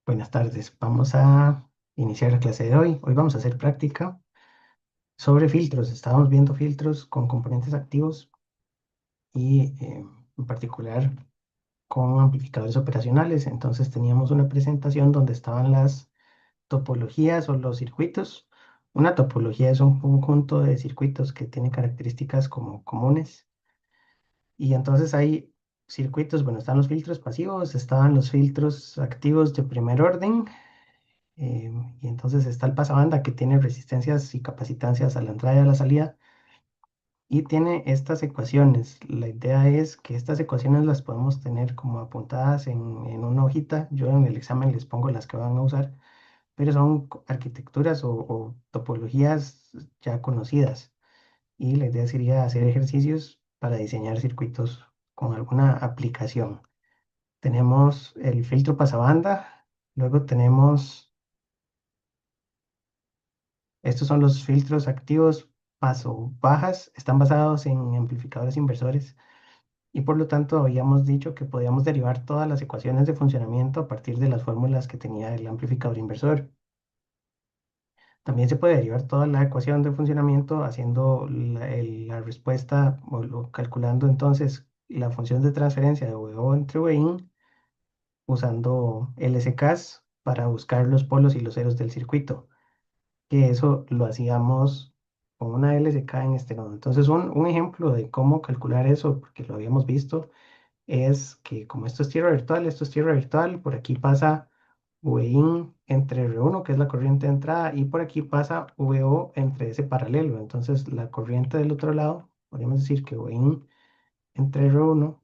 Buenas tardes. Vamos a iniciar la clase de hoy. Hoy vamos a hacer práctica sobre filtros. Estábamos viendo filtros con componentes activos y en particular con amplificadores operacionales. Entonces teníamos una presentación donde estaban las topologías o los circuitos. Una topología es un conjunto de circuitos que tiene características como comunes. Y entonces hay circuitos, bueno, están los filtros pasivos, estaban los filtros activos de primer orden. Y entonces está el pasabanda que tiene resistencias y capacitancias a la entrada y a la salida y tiene estas ecuaciones. La idea es que estas ecuaciones las podemos tener como apuntadas en una hojita. Yo en el examen les pongo las que van a usar, pero son arquitecturas o topologías ya conocidas. Y la idea sería hacer ejercicios para diseñar circuitos con alguna aplicación. Tenemos el filtro pasabanda, luego tenemos. Estos son los filtros activos paso bajas, están basados en amplificadores inversores y por lo tanto habíamos dicho que podíamos derivar todas las ecuaciones de funcionamiento a partir de las fórmulas que tenía el amplificador inversor. También se puede derivar toda la ecuación de funcionamiento haciendo la respuesta calculando entonces la función de transferencia de VO entre Vin usando LSKs para buscar los polos y los ceros del circuito, que eso lo hacíamos con una LSK en este nodo. Entonces, un ejemplo de cómo calcular eso, porque lo habíamos visto, es que como esto es tierra virtual, esto es tierra virtual, por aquí pasa Vin entre R1, que es la corriente de entrada, y por aquí pasa VO entre ese paralelo. Entonces, la corriente del otro lado, podríamos decir que Vin entre R1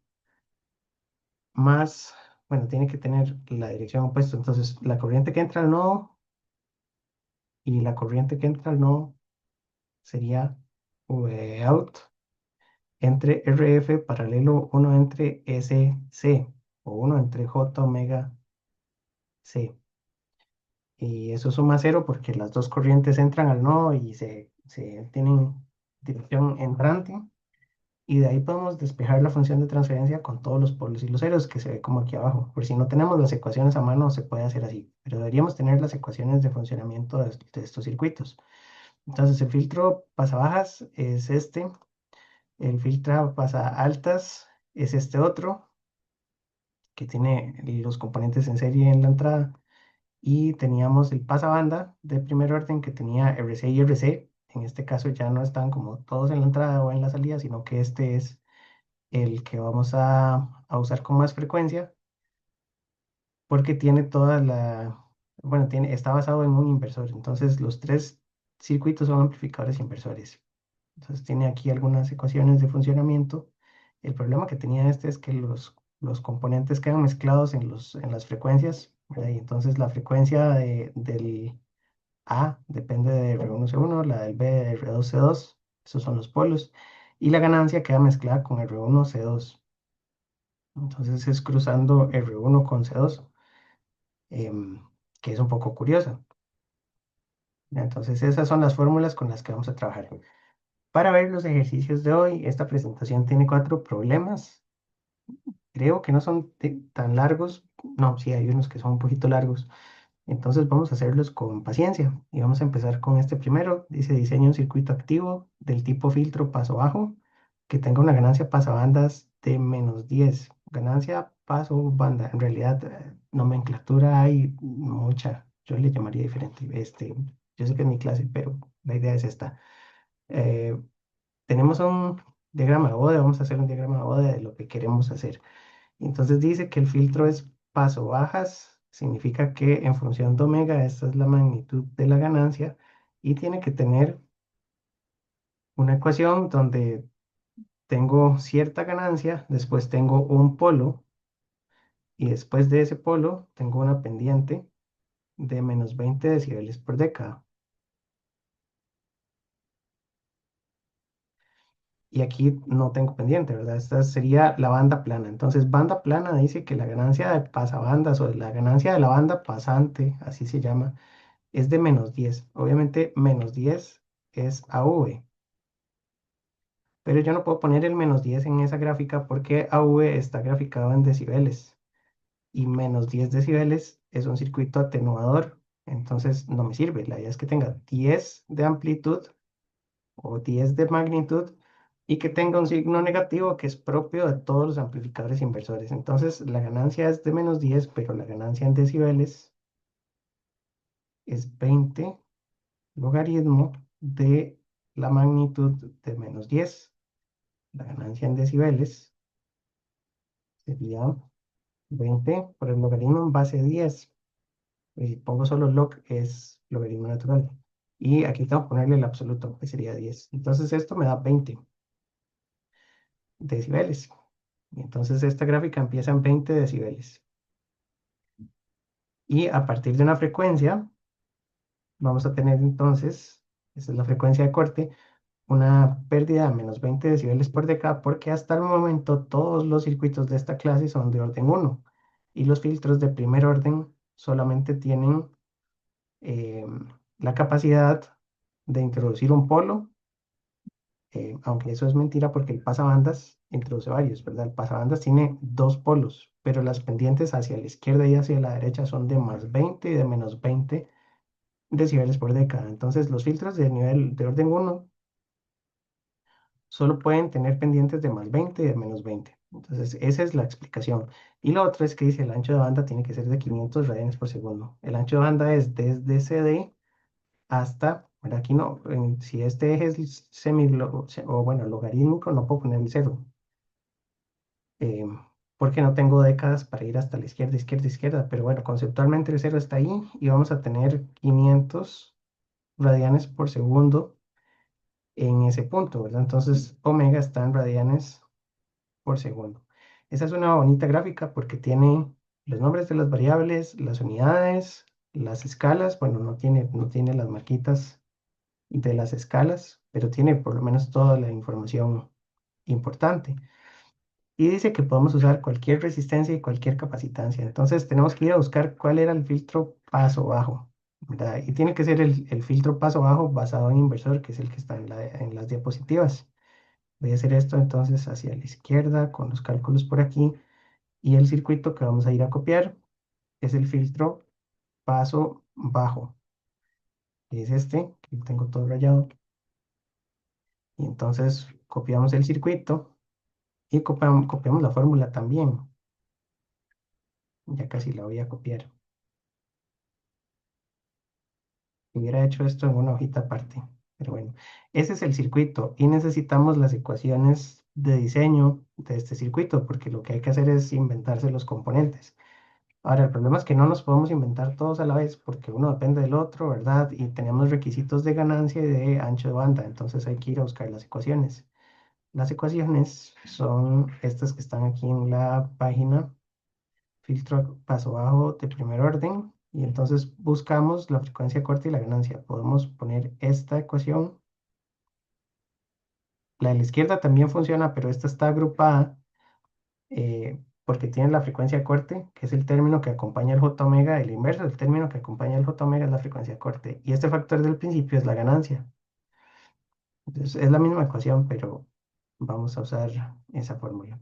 más, bueno, tiene que tener la dirección opuesta. Entonces, la corriente que entra al nodo y la corriente que entra al nodo sería V out entre RF paralelo uno entre SC o uno entre J omega C. Y eso suma cero porque las dos corrientes entran al nodo y se tienen dirección entrante. Y de ahí podemos despejar la función de transferencia con todos los polos y los ceros que se ve como aquí abajo. Por si no tenemos las ecuaciones a mano, se puede hacer así. Pero deberíamos tener las ecuaciones de funcionamiento de estos circuitos. Entonces el filtro pasabajas es este. El filtro pasa altas es este otro que tiene los componentes en serie en la entrada. Y teníamos el pasabanda de primer orden que tenía RC y RC. En este caso ya no están como todos en la entrada o en la salida, sino que este es el que vamos a usar con más frecuencia porque tiene bueno, está basado en un inversor. Entonces los tres circuitos son amplificadores inversores. Entonces tiene aquí algunas ecuaciones de funcionamiento. El problema que tenía este es que los componentes quedan mezclados en las frecuencias, ¿verdad? Y entonces la frecuencia del A depende de R1C1, la del B de R2C2, esos son los polos, y la ganancia queda mezclada con R1C2. Entonces es cruzando R1 con C2, em, que es un poco curiosa. Entonces esas son las fórmulas con las que vamos a trabajar. Para ver los ejercicios de hoy, esta presentación tiene 4 problemas. Creo que no son tan largos. No, sí, hay unos que son un poquito largos. Entonces vamos a hacerlos con paciencia. Y vamos a empezar con este primero. Dice diseña un circuito activo del tipo filtro paso bajo que tenga una ganancia pasabandas de -10. Ganancia paso banda. En realidad, nomenclatura hay mucha. Yo le llamaría diferente. Yo sé que es mi clase, pero la idea es esta. Eh, Tenemos un diagrama de Bode, vamos a hacer un diagrama de Bode de lo que queremos hacer. Entonces dice que el filtro es paso bajas, significa que en función de omega, esta es la magnitud de la ganancia, y tiene que tener una ecuación donde tengo cierta ganancia, después tengo un polo, y después de ese polo tengo una pendiente de -20 decibeles por década. Y aquí no tengo pendiente, ¿verdad? Esta sería la banda plana. Entonces, banda plana dice que la ganancia de pasabandas o de la ganancia de la banda pasante, así se llama, es de -10. Obviamente, -10 es AV, pero yo no puedo poner el -10 en esa gráfica porque AV está graficado en decibeles. y menos 10 decibeles es un circuito atenuador, entonces no me sirve. La idea es que tenga 10 de amplitud o 10 de magnitud y que tenga un signo negativo que es propio de todos los amplificadores inversores. Entonces la ganancia es de menos 10, pero la ganancia en decibeles es 20 logaritmo de la magnitud de menos 10. La ganancia en decibeles sería 20 por el logaritmo en base 10. Y si pongo solo log, es logaritmo natural. Y aquí tengo que ponerle el absoluto, que sería 10. Entonces esto me da 20 decibeles. Y entonces esta gráfica empieza en 20 decibeles. Y a partir de una frecuencia, vamos a tener entonces, esa es la frecuencia de corte, una pérdida de menos 20 decibeles por década, porque hasta el momento todos los circuitos de esta clase son de orden uno. Y los filtros de primer orden solamente tienen eh, la capacidad de introducir un polo, aunque eso es mentira porque el pasabandas introduce varios, ¿verdad? El pasabandas tiene dos polos, pero las pendientes hacia la izquierda y hacia la derecha son de más 20 y de menos 20 decibeles por década. Entonces, los filtros de nivel de orden uno solo pueden tener pendientes de más 20 y de menos 20. Entonces, esa es la explicación. Y lo otro es que dice el ancho de banda tiene que ser de 500 radianes por segundo. El ancho de banda es desde CD hasta, bueno, aquí no, si este eje es o bueno, logarítmico, no puedo poner el cero, eh, porque no tengo décadas para ir hasta la izquierda, izquierda, izquierda, pero bueno, conceptualmente el cero está ahí y vamos a tener 500 radianes por segundo en ese punto, ¿verdad? Entonces, omega está en radianes por segundo. Esa es una bonita gráfica porque tiene los nombres de las variables, las unidades, las escalas, bueno, no tiene las marquitas de las escalas, pero tiene por lo menos toda la información importante. Y dice que podemos usar cualquier resistencia y cualquier capacitancia. Entonces tenemos que ir a buscar cuál era el filtro paso bajo, ¿verdad? Y tiene que ser el filtro paso bajo basado en inversor, que es el que está en las diapositivas. Voy a hacer esto entonces hacia la izquierda con los cálculos por aquí. Y el circuito que vamos a ir a copiar es el filtro paso bajo, que es este, que tengo todo rayado. Y entonces copiamos el circuito y copiamos la fórmula también. Ya casi la voy a copiar. Hubiera hecho esto en una hojita aparte. Pero bueno, ese es el circuito y necesitamos las ecuaciones de diseño de este circuito porque lo que hay que hacer es inventarse los componentes. Ahora, el problema es que no nos podemos inventar todos a la vez porque uno depende del otro, ¿verdad? Y tenemos requisitos de ganancia y de ancho de banda, entonces hay que ir a buscar las ecuaciones. Las ecuaciones son estas que están aquí en la página, filtro paso bajo de primer orden, y entonces buscamos la frecuencia corta y la ganancia. Podemos poner esta ecuación. La de la izquierda también funciona, pero esta está agrupada porque tiene la frecuencia corte, que es el término que acompaña el J omega, el inverso del término que acompaña el J omega es la frecuencia corte, y este factor del principio es la ganancia. Entonces es la misma ecuación, pero vamos a usar esa fórmula.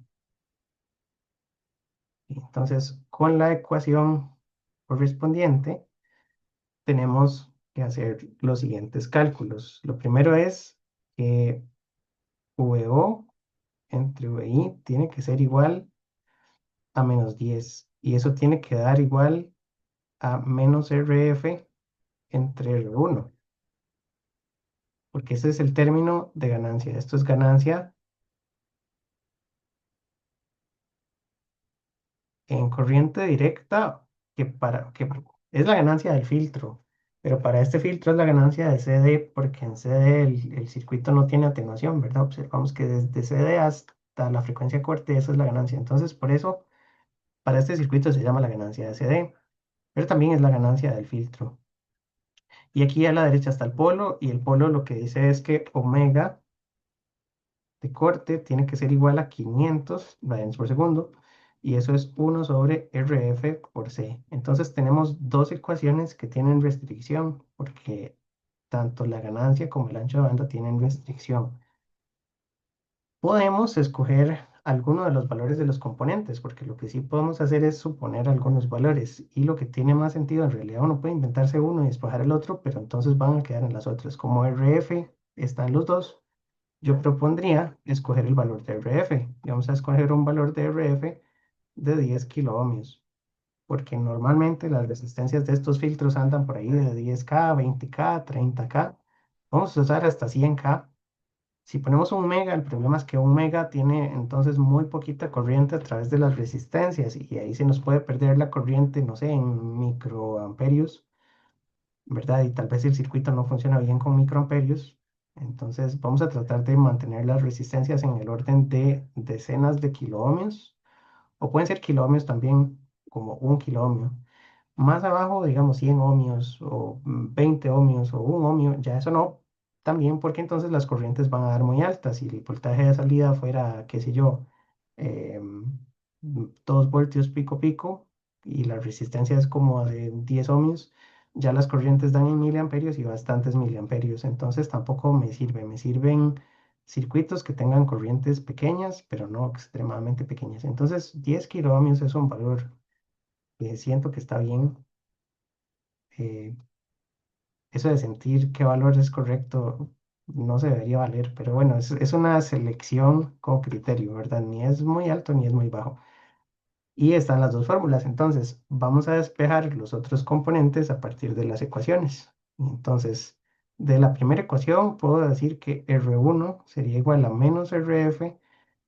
Entonces, con la ecuación correspondiente, tenemos que hacer los siguientes cálculos. Lo primero es que VO entre VI tiene que ser igual a menos 10, y eso tiene que dar igual a menos RF entre R1, porque ese es el término de ganancia. Esto es ganancia en corriente directa, que es la ganancia del filtro, pero para este filtro es la ganancia de CD, porque en CD el circuito no tiene atenuación, ¿verdad? Observamos que desde CD hasta la frecuencia corte, esa es la ganancia. Entonces, por eso, para este circuito se llama la ganancia de CD, pero también es la ganancia del filtro. Y aquí a la derecha está el polo, y el polo lo que dice es que omega de corte tiene que ser igual a 500 radianes por segundo, y eso es 1 sobre RF por C. Entonces tenemos dos ecuaciones que tienen restricción, porque tanto la ganancia como el ancho de banda tienen restricción. Podemos escoger alguno de los valores de los componentes, porque lo que sí podemos hacer es suponer algunos valores y lo que tiene más sentido en realidad uno puede inventarse uno y despejar el otro, pero entonces van a quedar en las otras. Como RF están los dos, yo propondría escoger el valor de RF y vamos a escoger un valor de RF de 10 kiloohmios, porque normalmente las resistencias de estos filtros andan por ahí de 10K, 20K, 30K. Vamos a usar hasta 100K. Si ponemos un mega, el problema es que un mega tiene entonces muy poquita corriente a través de las resistencias y ahí se nos puede perder la corriente, no sé, en microamperios, ¿verdad? Y tal vez el circuito no funciona bien con microamperios. Entonces vamos a tratar de mantener las resistencias en el orden de decenas de kiloohmios o pueden ser kiloohmios también, como un kiloohmio. Más abajo, digamos 100 ohmios o 20 ohmios o un ohmio, ya eso no, también porque entonces las corrientes van a dar muy altas. Si el voltaje de salida fuera, qué sé yo, 2 voltios pico pico y la resistencia es como de 10 ohmios, ya las corrientes dan en miliamperios y bastantes miliamperios. Entonces tampoco me sirve, me sirven circuitos que tengan corrientes pequeñas, pero no extremadamente pequeñas. Entonces 10 kiloohmios es un valor que siento que está bien. eh, Eso de sentir qué valor es correcto no se debería valer, pero bueno, es una selección con criterio, ¿verdad? Ni es muy alto ni es muy bajo. Y están las dos fórmulas, entonces vamos a despejar los otros componentes a partir de las ecuaciones. Entonces, de la primera ecuación puedo decir que R1 sería igual a menos RF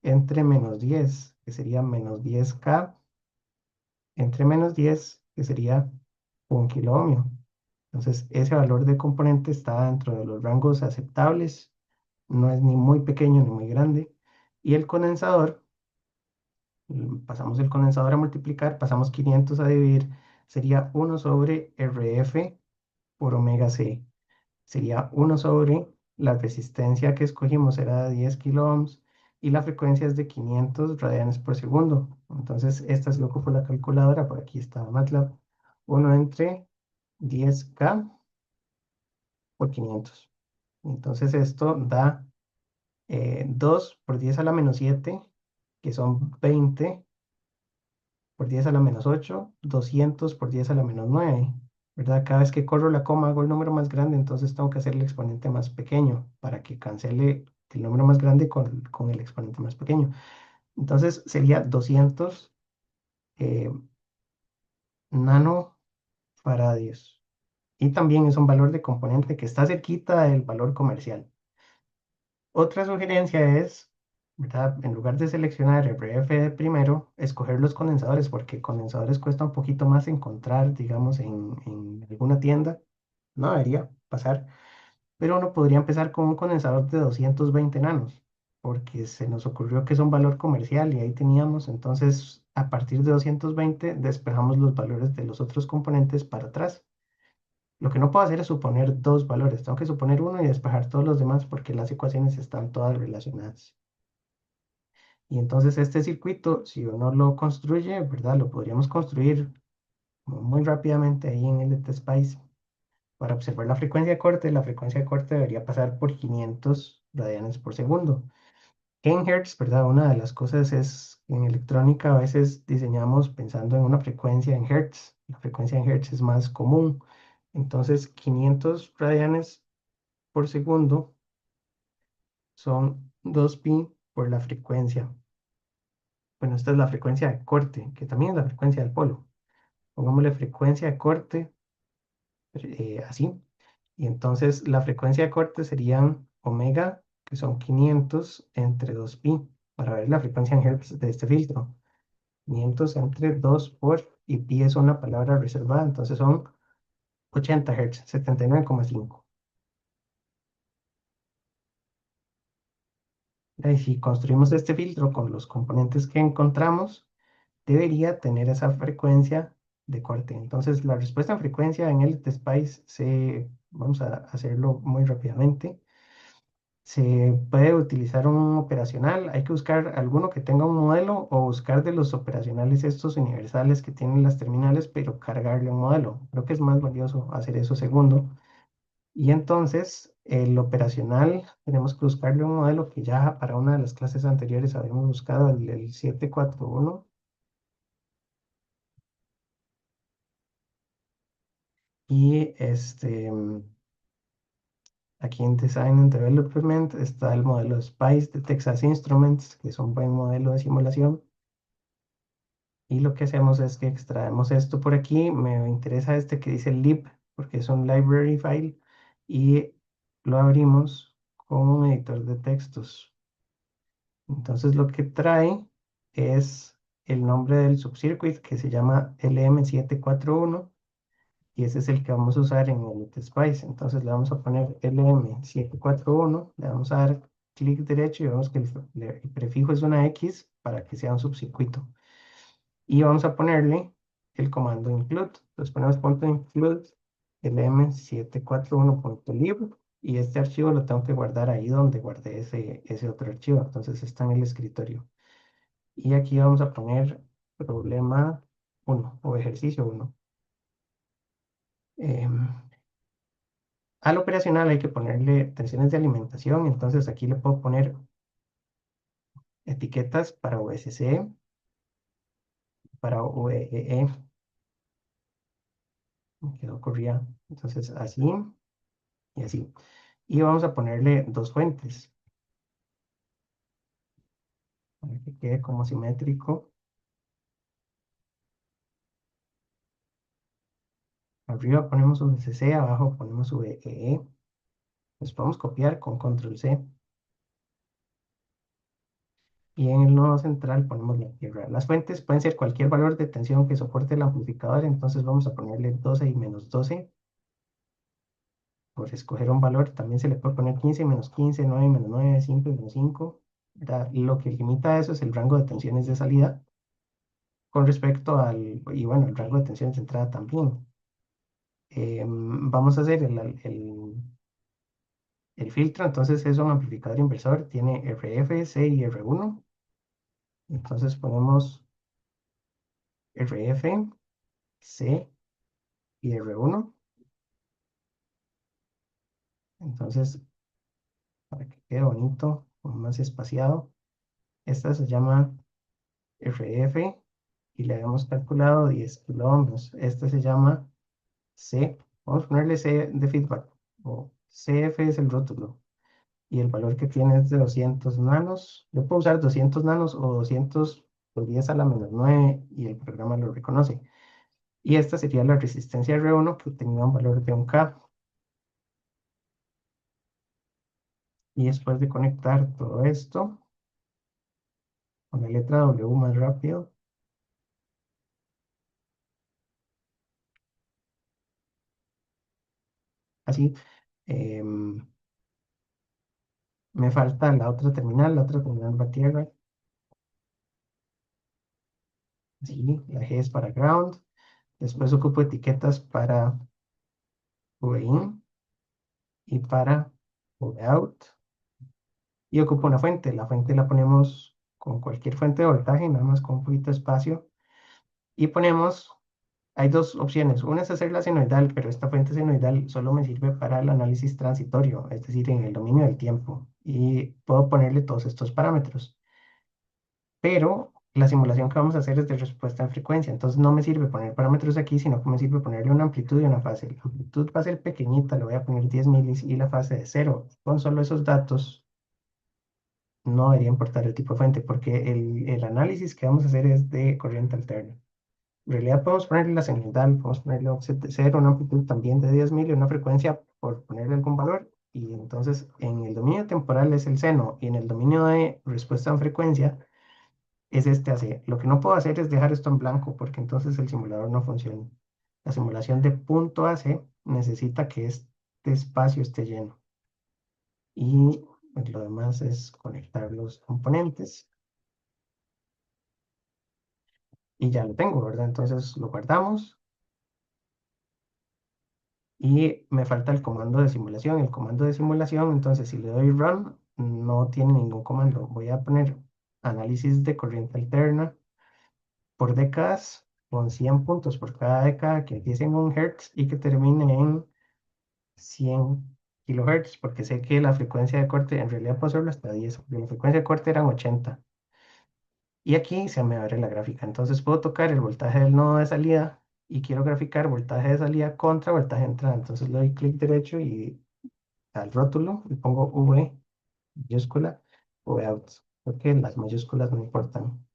entre menos 10, que sería menos 10K entre menos 10, que sería un kiloohmio. Entonces, ese valor de componente está dentro de los rangos aceptables, no es ni muy pequeño ni muy grande. Y el condensador, pasamos el condensador a multiplicar, pasamos 500 a dividir, sería 1 sobre RF por omega C. Sería 1 sobre la resistencia que escogimos era de 10 kiloohms y la frecuencia es de 500 radianes por segundo. Entonces, esta se ocupo la calculadora, por aquí está MATLAB, 1 entre 10K por 500. Entonces, esto da 2 por 10 a la menos 7, que son 20 por 10 a la menos 8, 200 por 10 a la menos 9, ¿verdad? Cada vez que corro la coma hago el número más grande, entonces tengo que hacer el exponente más pequeño para que cancele el número más grande con el exponente más pequeño. Entonces sería 200 eh, nanofaradios. Y también es un valor de componente que está cerquita del valor comercial. Otra sugerencia es, ¿verdad? En lugar de seleccionar el RF primero, escoger los condensadores, porque condensadores cuesta un poquito más encontrar, digamos, en alguna tienda. No debería pasar, pero uno podría empezar con un condensador de 220 nanos, porque se nos ocurrió que es un valor comercial y ahí teníamos, entonces, a partir de 220 despejamos los valores de los otros componentes para atrás. Lo que no puedo hacer es suponer dos valores, tengo que suponer uno y despejar todos los demás porque las ecuaciones están todas relacionadas. Y entonces este circuito, si uno lo construye, ¿verdad? Lo podríamos construir como muy rápidamente ahí en LTSpice para observar la frecuencia de corte. La frecuencia de corte debería pasar por 500 radianes por segundo. En Hertz, ¿verdad? Una de las cosas es en electrónica a veces diseñamos pensando en una frecuencia en Hertz. La frecuencia en Hertz es más común. Entonces, 500 radianes por segundo son 2pi por la frecuencia. Bueno, esta es la frecuencia de corte, que también es la frecuencia del polo. Pongámosle frecuencia de corte, así. Y entonces la frecuencia de corte serían omega, que son 500 entre 2pi, para ver la frecuencia en hertz de este filtro. 500 entre 2 por, y pi es una palabra reservada, entonces son 80 hertz, 79,5. Y si construimos este filtro con los componentes que encontramos, debería tener esa frecuencia de corte. Entonces, la respuesta en frecuencia en el Spice vamos a hacerlo muy rápidamente. Se puede utilizar un operacional, hay que buscar alguno que tenga un modelo o buscar de los operacionales estos universales que tienen las terminales, pero cargarle un modelo. Creo que es más valioso hacer eso segundo. Y entonces, el operacional, tenemos que buscarle un modelo que ya para una de las clases anteriores habíamos buscado, el 741. Y aquí en Design and Development está el modelo SPICE de Texas Instruments, que es un buen modelo de simulación. Y lo que hacemos es que extraemos esto por aquí. Me interesa este que dice lib, porque es un library file. Y lo abrimos con un editor de textos. Entonces lo que trae es el nombre del subcircuit que se llama LM741 y ese es el que vamos a usar en el Spice. Entonces le vamos a poner LM741, le vamos a dar clic derecho y vemos que el prefijo es una X para que sea un subcircuito. Y vamos a ponerle el comando include. Entonces ponemos punto include lm741.lib y este archivo lo tengo que guardar ahí donde guardé ese otro archivo. Entonces está en el escritorio. Y aquí vamos a poner problema 1 o ejercicio 1. Al operacional hay que ponerle tensiones de alimentación. Entonces aquí le puedo poner etiquetas para OSC, para OEE. Me quedó corría. Entonces así y así. Y vamos a ponerle dos fuentes para que quede como simétrico. Arriba ponemos VCC, abajo ponemos VEE. Los podemos copiar con control C. Y en el nodo central ponemos la tierra. Las fuentes pueden ser cualquier valor de tensión que soporte el amplificador. Entonces vamos a ponerle 12 y menos 12. Por escoger un valor, también se le puede poner 15 y menos 15, 9 y menos 9, 5 y menos 5. ¿Verdad? Lo que limita eso es el rango de tensiones de salida con respecto y bueno, el rango de tensiones de entrada también. Vamos a hacer el filtro, entonces es un amplificador inversor, tiene RF, C y R1. Entonces ponemos RF, C y R1. Entonces, para que quede bonito, como más espaciado, esta se llama RF y le habíamos calculado 10 kiloohms. Este se llama C. Vamos a ponerle C de feedback, o CF es el rótulo. Y el valor que tiene es de 200 nanos. Yo puedo usar 200 nanos o 200 por 10 a la menos 9 y el programa lo reconoce. Y esta sería la resistencia R1 que tenía un valor de 1K. Y después de conectar todo esto con la letra W más rápido, así, em, me falta la otra terminal va a tierra. Sí, la G es para ground. Después ocupo etiquetas para VIN y para out. Y ocupo una fuente. La fuente la ponemos con cualquier fuente de voltaje, nada más con un poquito de espacio. Y ponemos, hay dos opciones. Una es hacerla senoidal, pero esta fuente senoidal solo me sirve para el análisis transitorio, es decir, en el dominio del tiempo. Y puedo ponerle todos estos parámetros. Pero la simulación que vamos a hacer es de respuesta en frecuencia, entonces no me sirve poner parámetros aquí, sino que me sirve ponerle una amplitud y una fase. La amplitud va a ser pequeñita, le voy a poner 10 milis y la fase de cero. Con solo esos datos no debería importar el tipo de fuente, porque el análisis que vamos a hacer es de corriente alterna. En realidad podemos ponerle la señal, podemos ponerle offset de cero, una amplitud también de 10 mil y una frecuencia por ponerle algún valor. Y entonces en el dominio temporal es el seno y en el dominio de respuesta en frecuencia es este AC. Lo que no puedo hacer es dejar esto en blanco porque entonces el simulador no funciona. La simulación de punto AC necesita que este espacio esté lleno. Y pues, lo demás es conectar los componentes y ya lo tengo, ¿verdad? Entonces lo guardamos y me falta el comando de simulación. El comando de simulación, entonces si le doy run, no tiene ningún comando. Voy a poner análisis de corriente alterna por décadas con 100 puntos por cada década que empiece en 1 Hz y que termine en 100 kilohertz, porque sé que la frecuencia de corte, en realidad puedo hacerlo hasta 10, porque la frecuencia de corte eran 80. Y aquí se me abre la gráfica. Entonces puedo tocar el voltaje del nodo de salida y quiero graficar voltaje de salida contra voltaje de entrada. Entonces le doy clic derecho y al rótulo y pongo V mayúscula, V out, porque las mayúsculas no importan.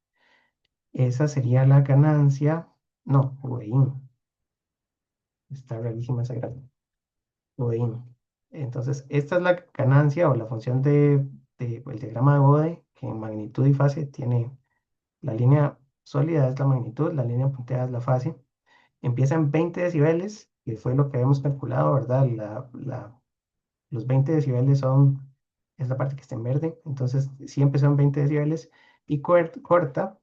Esa sería la ganancia. No, V in. Está rarísima esa gráfica. V in. Entonces, esta es la ganancia o la función el diagrama de Bode, que en magnitud y fase tiene la línea sólida es la magnitud, la línea punteada es la fase. Empieza en 20 decibeles, que fue lo que habíamos calculado, ¿verdad? Los 20 decibeles es la parte que está en verde, entonces sí empezó en 20 decibeles y corta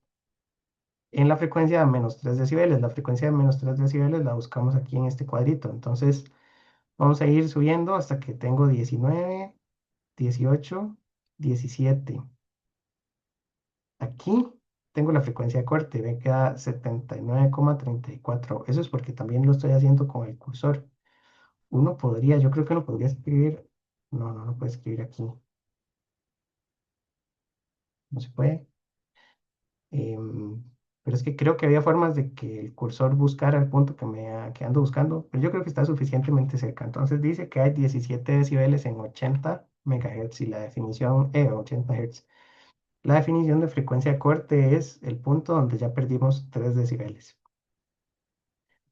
en la frecuencia de menos 3 decibeles. La frecuencia de menos 3 decibeles la buscamos aquí en este cuadrito. Entonces vamos a ir subiendo hasta que tengo 19, 18, 17. Aquí tengo la frecuencia de corte, ve que da 79,34. Eso es porque también lo estoy haciendo con el cursor. Yo creo que uno podría escribir, no puede escribir aquí, no se puede. Em, pero es que creo que había formas de que el cursor buscara el punto que ando buscando, pero yo creo que está suficientemente cerca. Entonces dice que hay 17 decibeles en 80 megahertz y la definición, 80 hertz. La definición de frecuencia de corte es el punto donde ya perdimos 3 decibeles.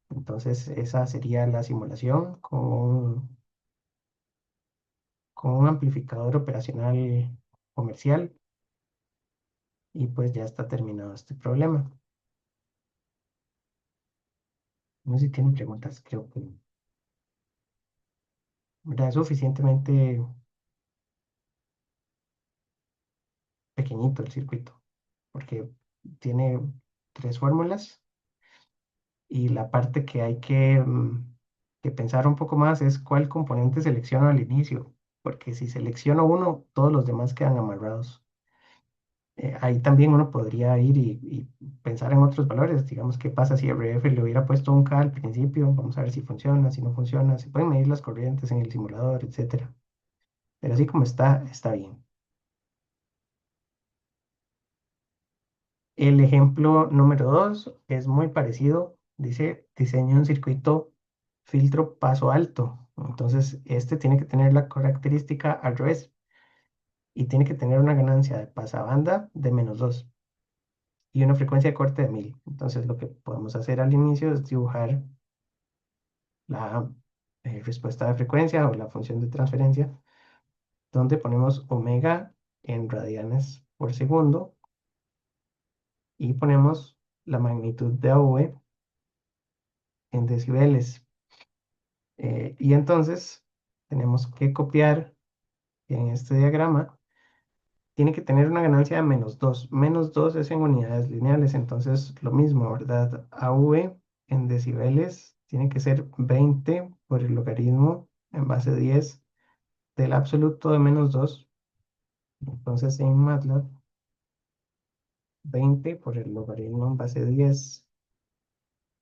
Entonces, esa sería la simulación con un amplificador operacional comercial y pues ya está terminado este problema. No sé si tienen preguntas, creo que ¿verdad? Es suficientemente pequeñito el circuito porque tiene 3 fórmulas y la parte que hay que pensar un poco más es cuál componente selecciono al inicio, porque si selecciono uno, todos los demás quedan amarrados. Ahí también uno podría ir y pensar en otros valores. Digamos, ¿qué pasa si RF le hubiera puesto un K al principio? Vamos a ver si funciona, si no funciona. Se pueden medir las corrientes en el simulador, etcétera. Pero así como está, está bien. El ejemplo número 2 es muy parecido. Dice, diseña un circuito filtro paso alto. Entonces, este tiene que tener la característica al revés y tiene que tener una ganancia de pasabanda de -2 y una frecuencia de corte de 1000. Entonces, lo que podemos hacer al inicio es dibujar la respuesta de frecuencia o la función de transferencia, donde ponemos omega en radianes por segundo y ponemos la magnitud de AV en decibeles. Y entonces tenemos que copiar en este diagrama, tiene que tener una ganancia de -2. -2 es en unidades lineales, entonces lo mismo, ¿verdad? AV en decibeles tiene que ser 20 por el logaritmo en base 10 del absoluto de -2. Entonces en MATLAB, 20 por el logaritmo en base 10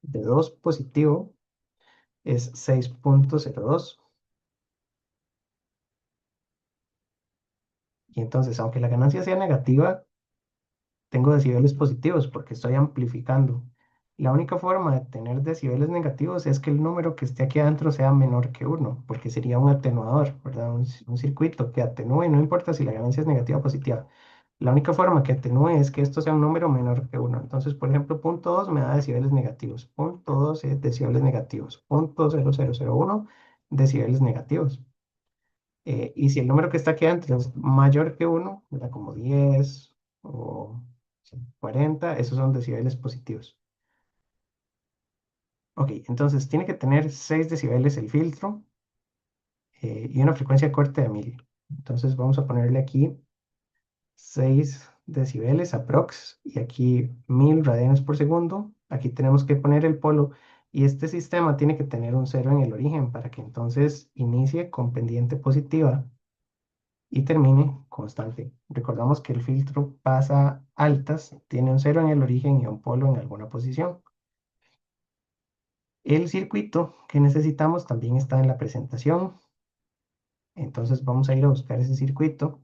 de 2 positivo es 6,02. Y entonces, aunque la ganancia sea negativa, tengo decibeles positivos porque estoy amplificando. La única forma de tener decibeles negativos es que el número que esté aquí adentro sea menor que 1, porque sería un atenuador, ¿verdad? Un circuito que atenúe, no importa si la ganancia es negativa o positiva. La única forma que atenúe es que esto sea un número menor que 1. Entonces, por ejemplo, punto 2 me da decibeles negativos. Punto 2 es decibeles negativos. Punto 0001 decibeles negativos. Y si el número que está aquí adentro es mayor que 1, ¿verdad? Como 10 o 40, esos son decibeles positivos. Ok, entonces tiene que tener 6 decibeles el filtro y una frecuencia de corte de 1000. Entonces vamos a ponerle aquí 6 decibeles aprox y aquí 1000 radianes por segundo. Aquí tenemos que poner el polo y este sistema tiene que tener un cero en el origen para que entonces inicie con pendiente positiva y termine constante. Recordamos que el filtro pasa altas, tiene un cero en el origen y un polo en alguna posición. El circuito que necesitamos también está en la presentación. Entonces vamos a ir a buscar ese circuito.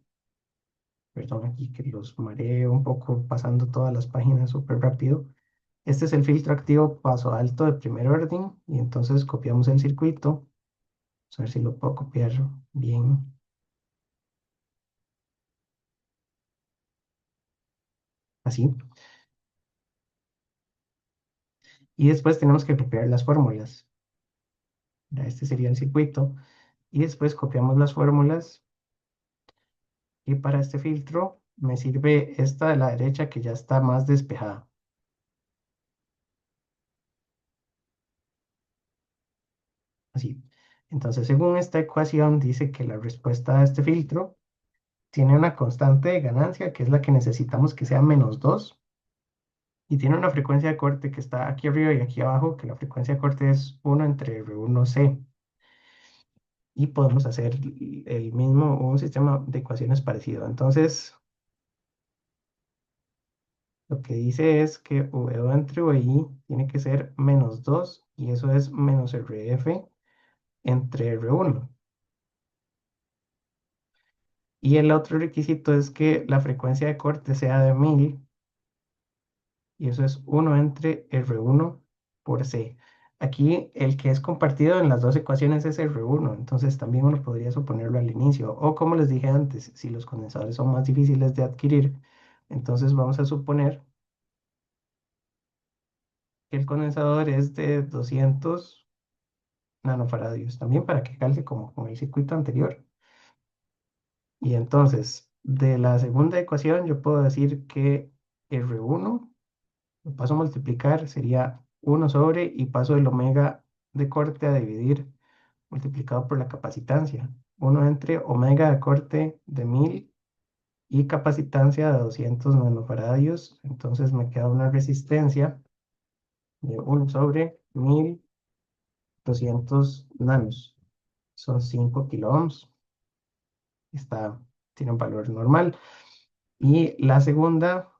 Perdón aquí que los mareo un poco pasando todas las páginas súper rápido. Este es el filtro activo paso alto de primer orden y entonces copiamos el circuito. Vamos a ver si lo puedo copiar bien. Así. Y después tenemos que copiar las fórmulas. Ya, este sería el circuito. Y después copiamos las fórmulas. Y para este filtro me sirve esta de la derecha que ya está más despejada. Así. Entonces, según esta ecuación, dice que la respuesta a este filtro tiene una constante de ganancia, que es la que necesitamos que sea -2, y tiene una frecuencia de corte que está aquí arriba y aquí abajo, que la frecuencia de corte es 1/R1C. Y podemos hacer el mismo, un sistema de ecuaciones parecido. Entonces, lo que dice es que V entre VI tiene que ser -2, y eso es -RF entre R1. Y el otro requisito es que la frecuencia de corte sea de 1000, y eso es 1/R1 por C. Aquí el que es compartido en las dos ecuaciones es R1, entonces también uno podría suponerlo al inicio. O como les dije antes, si los condensadores son más difíciles de adquirir, entonces vamos a suponer que el condensador es de 200 nanofaradios, también para que calce como con el circuito anterior. Y entonces, de la segunda ecuación, yo puedo decir que R1 lo paso a multiplicar, sería 1 sobre, y paso el omega de corte a dividir multiplicado por la capacitancia. 1/omega de corte de 1000 y capacitancia de 200 nanofaradios. Entonces me queda una resistencia de 1/1200 nanos. Son 5 kilo ohms. Está, tiene un valor normal. Y la segunda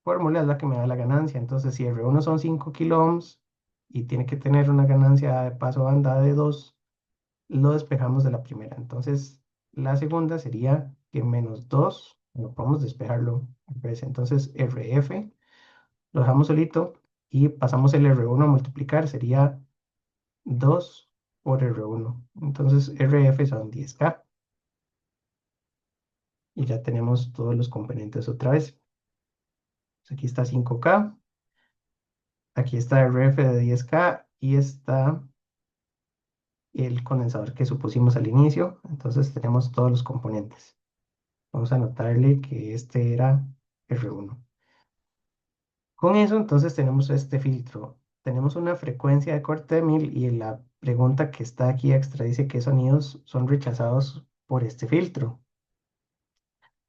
fórmula es la que me da la ganancia. Entonces, si R1 son 5 kilo ohms y tiene que tener una ganancia de paso banda de 2, lo despejamos de la primera. Entonces, la segunda sería que -2, no podemos despejarlo al revés. Entonces, RF lo dejamos solito y pasamos el R1 a multiplicar, sería 2 por R1. Entonces, RF son 10K y ya tenemos todos los componentes otra vez. Aquí está 5K. Aquí está el RF de 10K y está el condensador que supusimos al inicio. Entonces tenemos todos los componentes. Vamos a anotarle que este era R1. Con eso entonces tenemos este filtro. Tenemos una frecuencia de corte de 1000 y la pregunta que está aquí extra dice qué sonidos son rechazados por este filtro.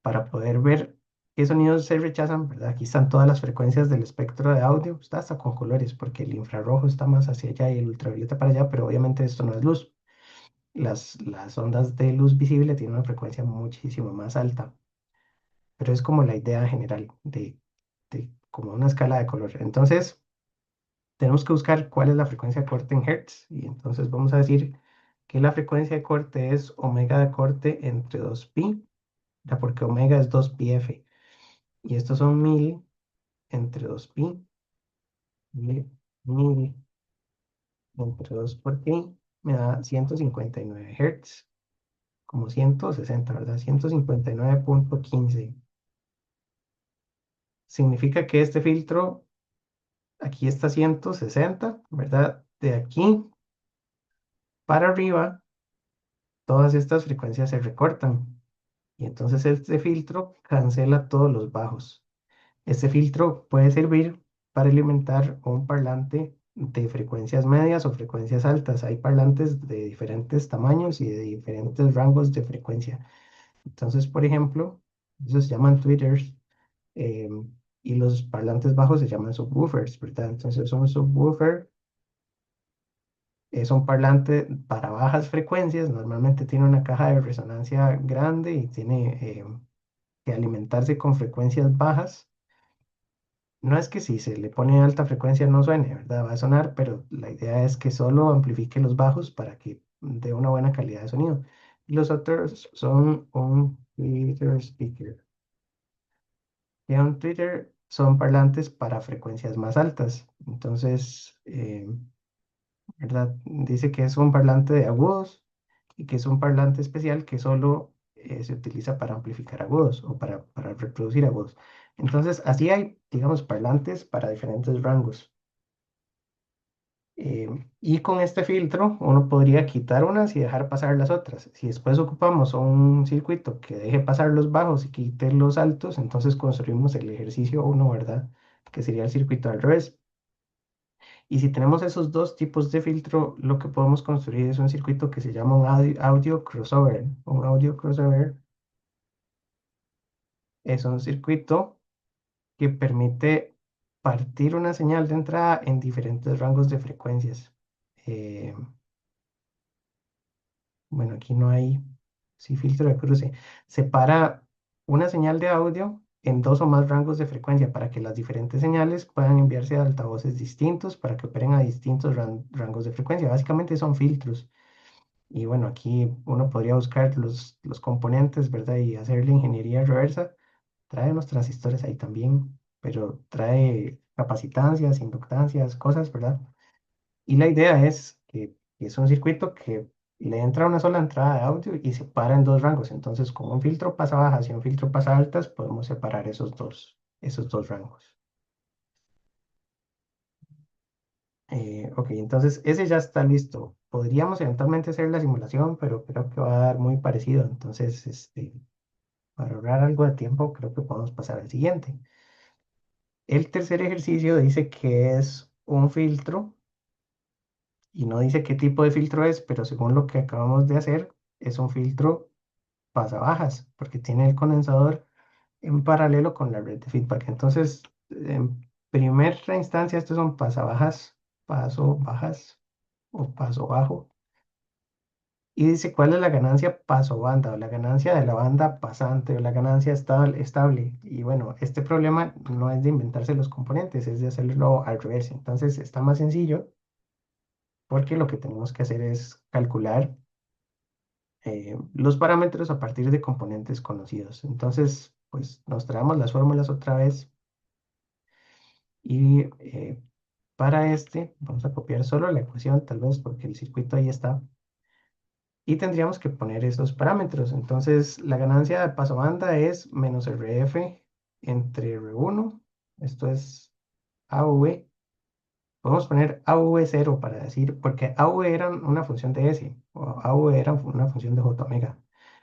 Para poder ver qué sonidos se rechazan, ¿verdad? Aquí están todas las frecuencias del espectro de audio. Está hasta con colores porque el infrarrojo está más hacia allá y el ultravioleta para allá, pero obviamente esto no es luz. Las ondas de luz visible tienen una frecuencia muchísimo más alta, pero es como la idea general de como una escala de color. Entonces, tenemos que buscar cuál es la frecuencia de corte en hertz, y entonces vamos a decir que la frecuencia de corte es omega de corte entre 2pi, ya porque omega es 2πf, y estos son 1000 entre 2pi, 1000 entre 2 por pi, me da 159 hertz, como 160, ¿verdad? 159,15. Significa que este filtro, aquí está 160, ¿verdad? De aquí para arriba, todas estas frecuencias se recortan. Y entonces este filtro cancela todos los bajos. Este filtro puede servir para alimentar un parlante de frecuencias medias o frecuencias altas. Hay parlantes de diferentes tamaños y de diferentes rangos de frecuencia. Entonces, por ejemplo, esos se llaman tweeters, eh, y los parlantes bajos se llaman subwoofers, ¿verdad? Entonces, un subwoofer es un parlante para bajas frecuencias. Normalmente tiene una caja de resonancia grande y tiene que alimentarse con frecuencias bajas. No es que si se le pone alta frecuencia no suene, ¿verdad? Va a sonar, pero la idea es que solo amplifique los bajos para que dé una buena calidad de sonido. Y los otros son un tweeter speaker. Y un tweeter son parlantes para frecuencias más altas. Entonces, ¿verdad? Dice que es un parlante de agudos y que es un parlante especial que solo se utiliza para amplificar agudos o para reproducir agudos. Entonces, así hay, digamos, parlantes para diferentes rangos. Y con este filtro uno podría quitar unas y dejar pasar las otras. Si después ocupamos un circuito que deje pasar los bajos y quite los altos, entonces construimos el ejercicio uno, ¿verdad? Que sería el circuito al revés. Y si tenemos esos dos tipos de filtro, lo que podemos construir es un circuito que se llama un audio crossover. Un audio crossover es un circuito que permite partir una señal de entrada en diferentes rangos de frecuencias. Eh, bueno, aquí no hay, sí, filtro de cruce. Separa una señal de audio en dos o más rangos de frecuencia para que las diferentes señales puedan enviarse a altavoces distintos para que operen a distintos rangos de frecuencia. Básicamente son filtros. Y bueno, aquí uno podría buscar los componentes, ¿verdad? Y hacer la ingeniería reversa. Trae unos transistores ahí también, pero trae capacitancias, inductancias, cosas, ¿verdad? Y la idea es que es un circuito que le entra una sola entrada de audio y se para en dos rangos. Entonces, con un filtro pasa bajas y un filtro pasa altas, podemos separar esos dos rangos. Ok, entonces ese ya está listo. Podríamos eventualmente hacer la simulación, pero creo que va a dar muy parecido. Entonces, para ahorrar algo de tiempo, creo que podemos pasar al siguiente. El tercer ejercicio dice que es un filtro y no dice qué tipo de filtro es, pero según lo que acabamos de hacer, es un filtro pasabajas, porque tiene el condensador en paralelo con la red de feedback. Entonces, en primera instancia, estos son pasabajas, paso bajas o paso bajo. Y dice cuál es la ganancia paso banda o la ganancia de la banda pasante o la ganancia estable. Y bueno, este problema no es de inventarse los componentes, es de hacerlo al revés. Entonces está más sencillo porque lo que tenemos que hacer es calcular los parámetros a partir de componentes conocidos. Entonces, pues nos traemos las fórmulas otra vez y para este vamos a copiar solo la ecuación, tal vez porque el circuito ahí está. Y tendríamos que poner esos parámetros. Entonces, la ganancia de paso banda es menos RF entre R1. Esto es AV. Podemos poner AV0 para decir, porque AV era una función de S, o AV era una función de J omega,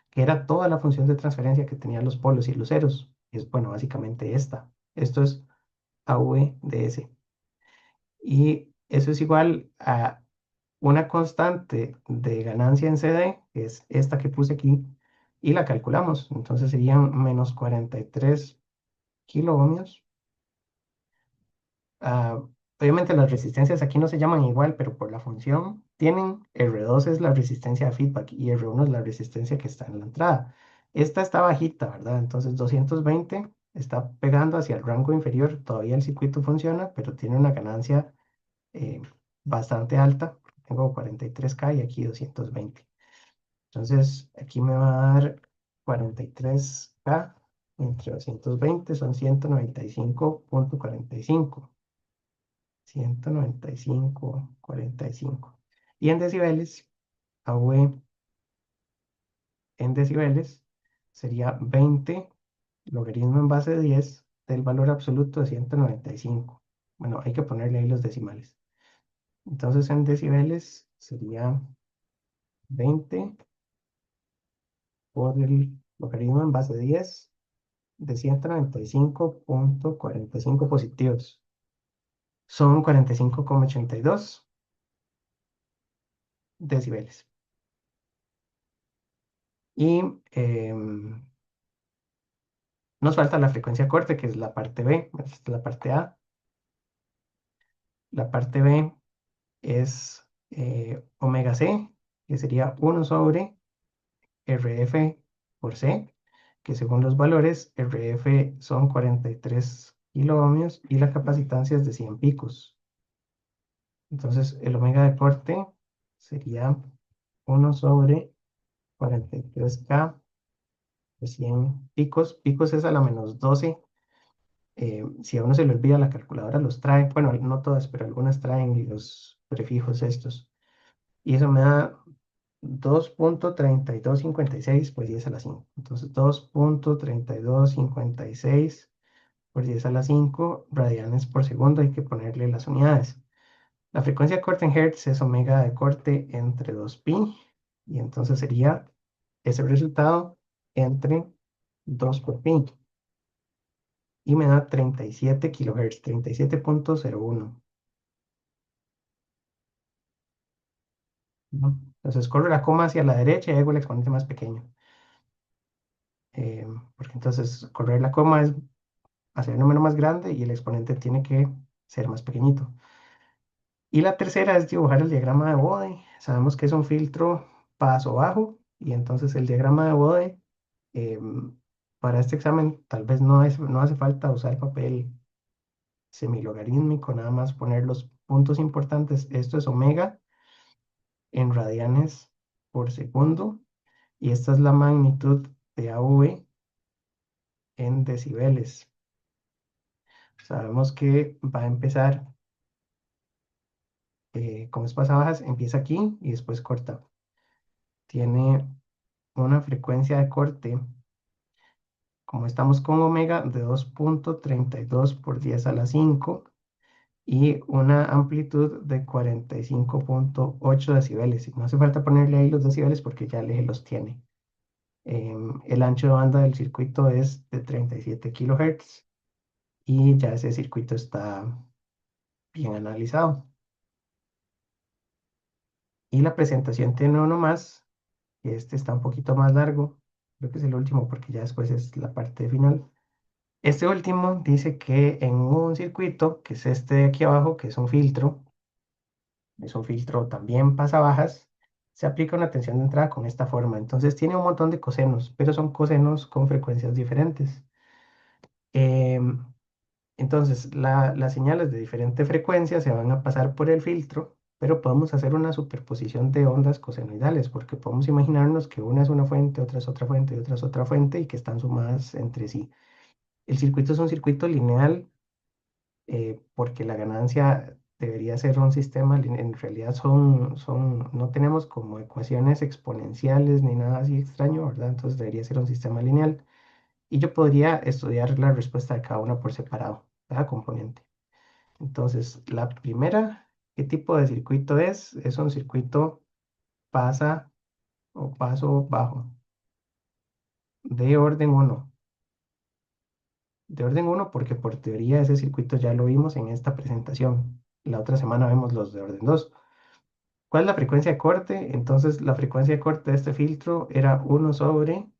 que era toda la función de transferencia que tenían los polos y los ceros. Es, bueno, básicamente esta. Esto es AV de S. Y eso es igual a una constante de ganancia en CD, que es esta que puse aquí, y la calculamos. Entonces serían menos 43 kiloohmios. Ah, obviamente las resistencias aquí no se llaman igual, pero por la función tienen R2 es la resistencia de feedback y R1 es la resistencia que está en la entrada. Esta está bajita, ¿verdad? Entonces 220 está pegando hacia el rango inferior. Todavía el circuito funciona, pero tiene una ganancia eh, bastante alta. Tengo 43K y aquí 220. Entonces, aquí me va a dar 43K entre 220 son 195,45. 195,45. Y en decibeles, AV en decibeles sería 20 logaritmo en base de 10 del valor absoluto de 195. Bueno, hay que ponerle ahí los decimales. Entonces, en decibeles sería 20 por el logaritmo en base de 10 de 195,45 positivos. Son 45,82 decibeles. Y nos falta la frecuencia corte, que es la parte B. Esta es la parte A. La parte B es omega C, que sería 1 sobre RF por C, que según los valores, RF son 43 kiloohmios y la capacitancia es de 100 picos. Entonces el omega de corte sería 1/43K de 100 picos. Picos es a la -12. Si a uno se le olvida, la calculadora los trae. Bueno, no todas, pero algunas traen los prefijos estos. Y eso me da 2,3256 por 10 a la 5. Entonces 2,3256 por 10 a la 5 radianes por segundo. Hay que ponerle las unidades. La frecuencia de corte en Hertz es omega de corte entre 2pi. Y entonces sería ese resultado entre 2 por pi. Y me da 37 kilohertz, 37,01. ¿No? Entonces corro la coma hacia la derecha y hago el exponente más pequeño. Porque entonces correr la coma es hacer el número más grande y el exponente tiene que ser más pequeñito. Y la tercera es dibujar el diagrama de Bode. Sabemos que es un filtro paso bajo y entonces el diagrama de Bode, para este examen tal vez no hace falta usar papel semilogarítmico, nada más poner los puntos importantes. Esto es omega en radianes por segundo y esta es la magnitud de AV en decibeles. Sabemos que va a empezar con espadas bajas, empieza aquí y después corta. Tiene una frecuencia de corte, como estamos con omega, de 2,32 por 10 a la 5 y una amplitud de 45,8 decibeles. Y no hace falta ponerle ahí los decibeles porque ya le los tiene. El ancho de banda del circuito es de 37 kilohertz y ya ese circuito está bien analizado. Y la presentación tiene uno más, que este está un poquito más largo, creo que es el último porque ya después es la parte final. Este último dice que en un circuito, que es este de aquí abajo, que es un filtro también pasabajas, se aplica una tensión de entrada con esta forma. Entonces tiene un montón de cosenos, pero son cosenos con frecuencias diferentes. Em, Entonces, las señales de diferente frecuencia se van a pasar por el filtro, pero podemos hacer una superposición de ondas cosenoidales, porque podemos imaginarnos que una es una fuente, otra es otra fuente y otra es otra fuente y que están sumadas entre sí. El circuito es un circuito lineal, porque la ganancia debería ser un sistema, en realidad no tenemos como ecuaciones exponenciales ni nada así extraño, ¿verdad? Entonces debería ser un sistema lineal. Y yo podría estudiar la respuesta de cada una por separado, cada componente. Entonces, la primera, ¿qué tipo de circuito es? Es un circuito pasa o paso bajo de orden uno. De orden uno porque por teoría ese circuito ya lo vimos en esta presentación. La otra semana vemos los de orden 2. ¿Cuál es la frecuencia de corte? Entonces, la frecuencia de corte de este filtro era 1 sobre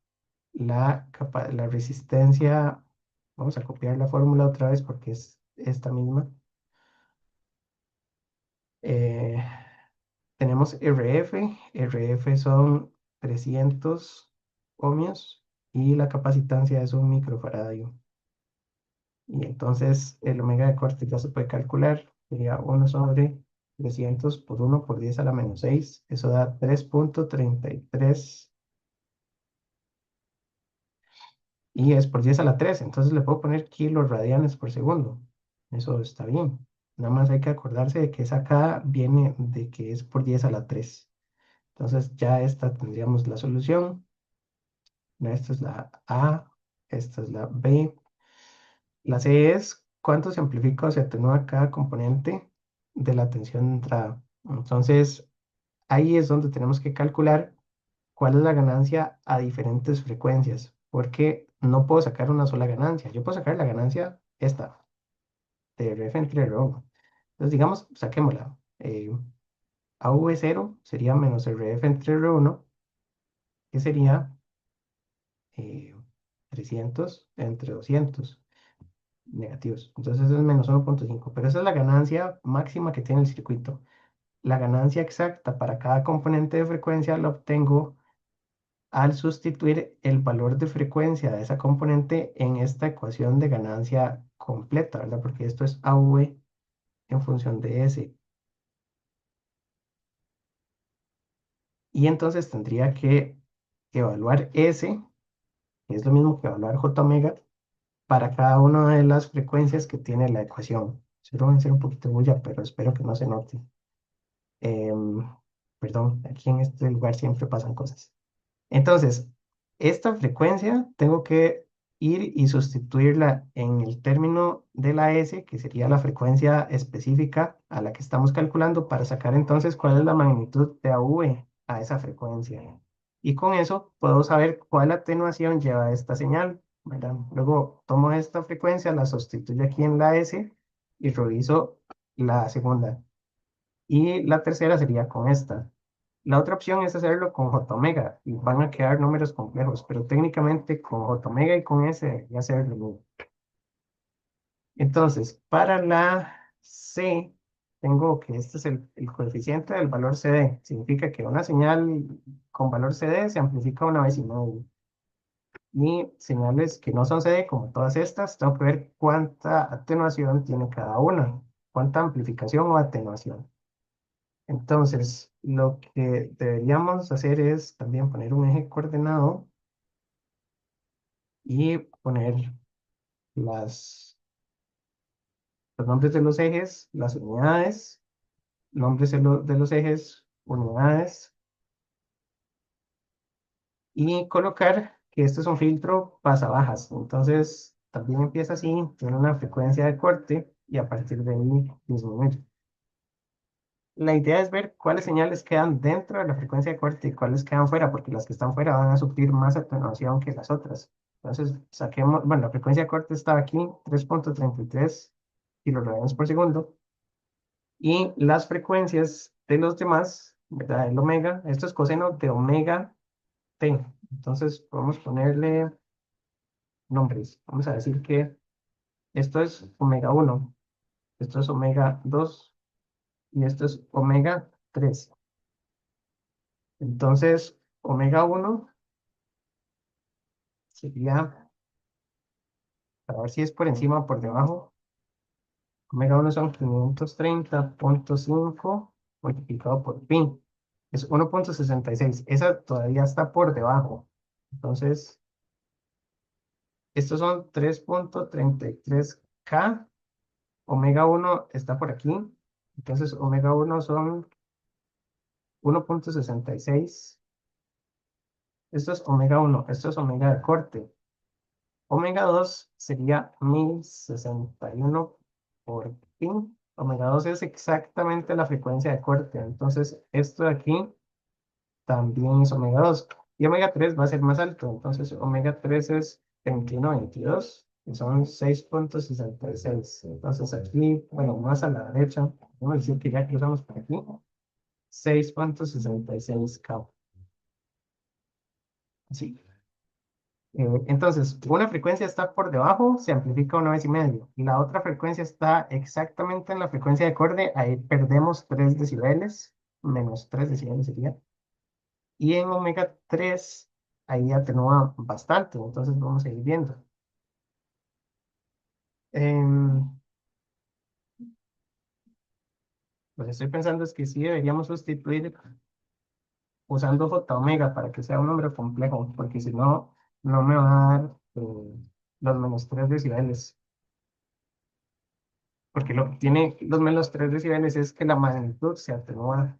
la resistencia. Vamos a copiar la fórmula otra vez porque es esta misma. Eh, Tenemos RF son 300 ohmios y la capacitancia es un microfaradio. Y entonces el omega de corte ya se puede calcular, sería 1/300 por 1 por 10 a la -6, eso da 3,33 y es por 10 a la 3, entonces le puedo poner kilos radianes por segundo. Eso está bien. Nada más hay que acordarse de que esa K viene de que es por 10 a la 3. Entonces ya esta tendríamos la solución. Esta es la A, esta es la B. La C es cuánto se amplifica o se atenúa cada componente de la tensión de entrada. Entonces ahí es donde tenemos que calcular cuál es la ganancia a diferentes frecuencias, porque no puedo sacar una sola ganancia. Yo puedo sacar la ganancia esta, de RF entre R1. Entonces digamos, saquémosla. AV0 sería menos RF entre R1, que sería eh, 300 entre 200 negativos. Entonces eso es -1,5. Pero esa es la ganancia máxima que tiene el circuito. La ganancia exacta para cada componente de frecuencia la obtengo al sustituir el valor de frecuencia de esa componente en esta ecuación de ganancia completa, ¿verdad? Porque esto es AV en función de S. Y entonces tendría que evaluar S, que es lo mismo que evaluar J omega, para cada una de las frecuencias que tiene la ecuación. Solo voy a hacer un poquito de bulla, pero espero que no se note. Em, Perdón, aquí en este lugar siempre pasan cosas. Entonces, esta frecuencia tengo que ir y sustituirla en el término de la S, que sería la frecuencia específica a la que estamos calculando, para sacar entonces cuál es la magnitud de AV a esa frecuencia. Y con eso puedo saber cuál atenuación lleva esta señal, ¿verdad? Luego tomo esta frecuencia, la sustituyo aquí en la S y reviso la segunda. Y la tercera sería con esta. La otra opción es hacerlo con J omega y van a quedar números complejos, pero técnicamente con J omega y con S debería ser lo mismo. Entonces, para la C, tengo que este es el coeficiente del valor CD. Significa que una señal con valor CD se amplifica una vez y medio. Y señales que no son CD, como todas estas, tengo que ver cuánta atenuación tiene cada una, cuánta amplificación o atenuación. Entonces, lo que deberíamos hacer es también poner un eje coordenado y poner las, los nombres de los ejes, las unidades, nombres de los ejes, unidades, y colocar que esto es un filtro pasabajas. Entonces, también empieza así, tiene una frecuencia de corte y a partir de ahí disminuir. La idea es ver cuáles señales quedan dentro de la frecuencia de corte y cuáles quedan fuera, porque las que están fuera van a sufrir más atenuación que las otras. Entonces, saquemos, bueno, la frecuencia de corte está aquí, 3.33 kiloradianes por segundo, y las frecuencias de los demás, ¿verdad? El omega, esto es coseno de omega t. Entonces, podemos ponerle nombres. Vamos a decir que esto es omega 1, esto es omega 2 y esto es omega 3. Entonces, omega 1 sería, para ver si es por encima o por debajo, omega 1 son 530.5 multiplicado por pi. Es 1.66. Esa todavía está por debajo. Entonces, estos son 3.33K. Omega 1 está por aquí. Entonces, omega 1 son 1.66. Esto es omega 1. Esto es omega de corte. Omega 2 sería 1061 por pi. Omega 2 es exactamente la frecuencia de corte. Entonces, esto de aquí también es omega 2. Y omega 3 va a ser más alto. Entonces, omega 3 es 21.22, que son 6.66. Entonces, aquí, bueno, más a la derecha, vamos a decir que ya cruzamos por aquí, 6.66 K. Sí. Entonces, una frecuencia está por debajo, se amplifica una vez y medio. Y la otra frecuencia está exactamente en la frecuencia de acorde, ahí perdemos 3 decibeles, menos 3 decibeles sería. Y en omega 3 ahí atenúa bastante, entonces vamos a ir viendo. Em, lo que estoy pensando es que sí deberíamos sustituir usando J omega para que sea un número complejo, porque si no, no me va a dar los menos 3 decibeles. Porque lo que tiene los menos 3 decibeles es que la magnitud se atenúa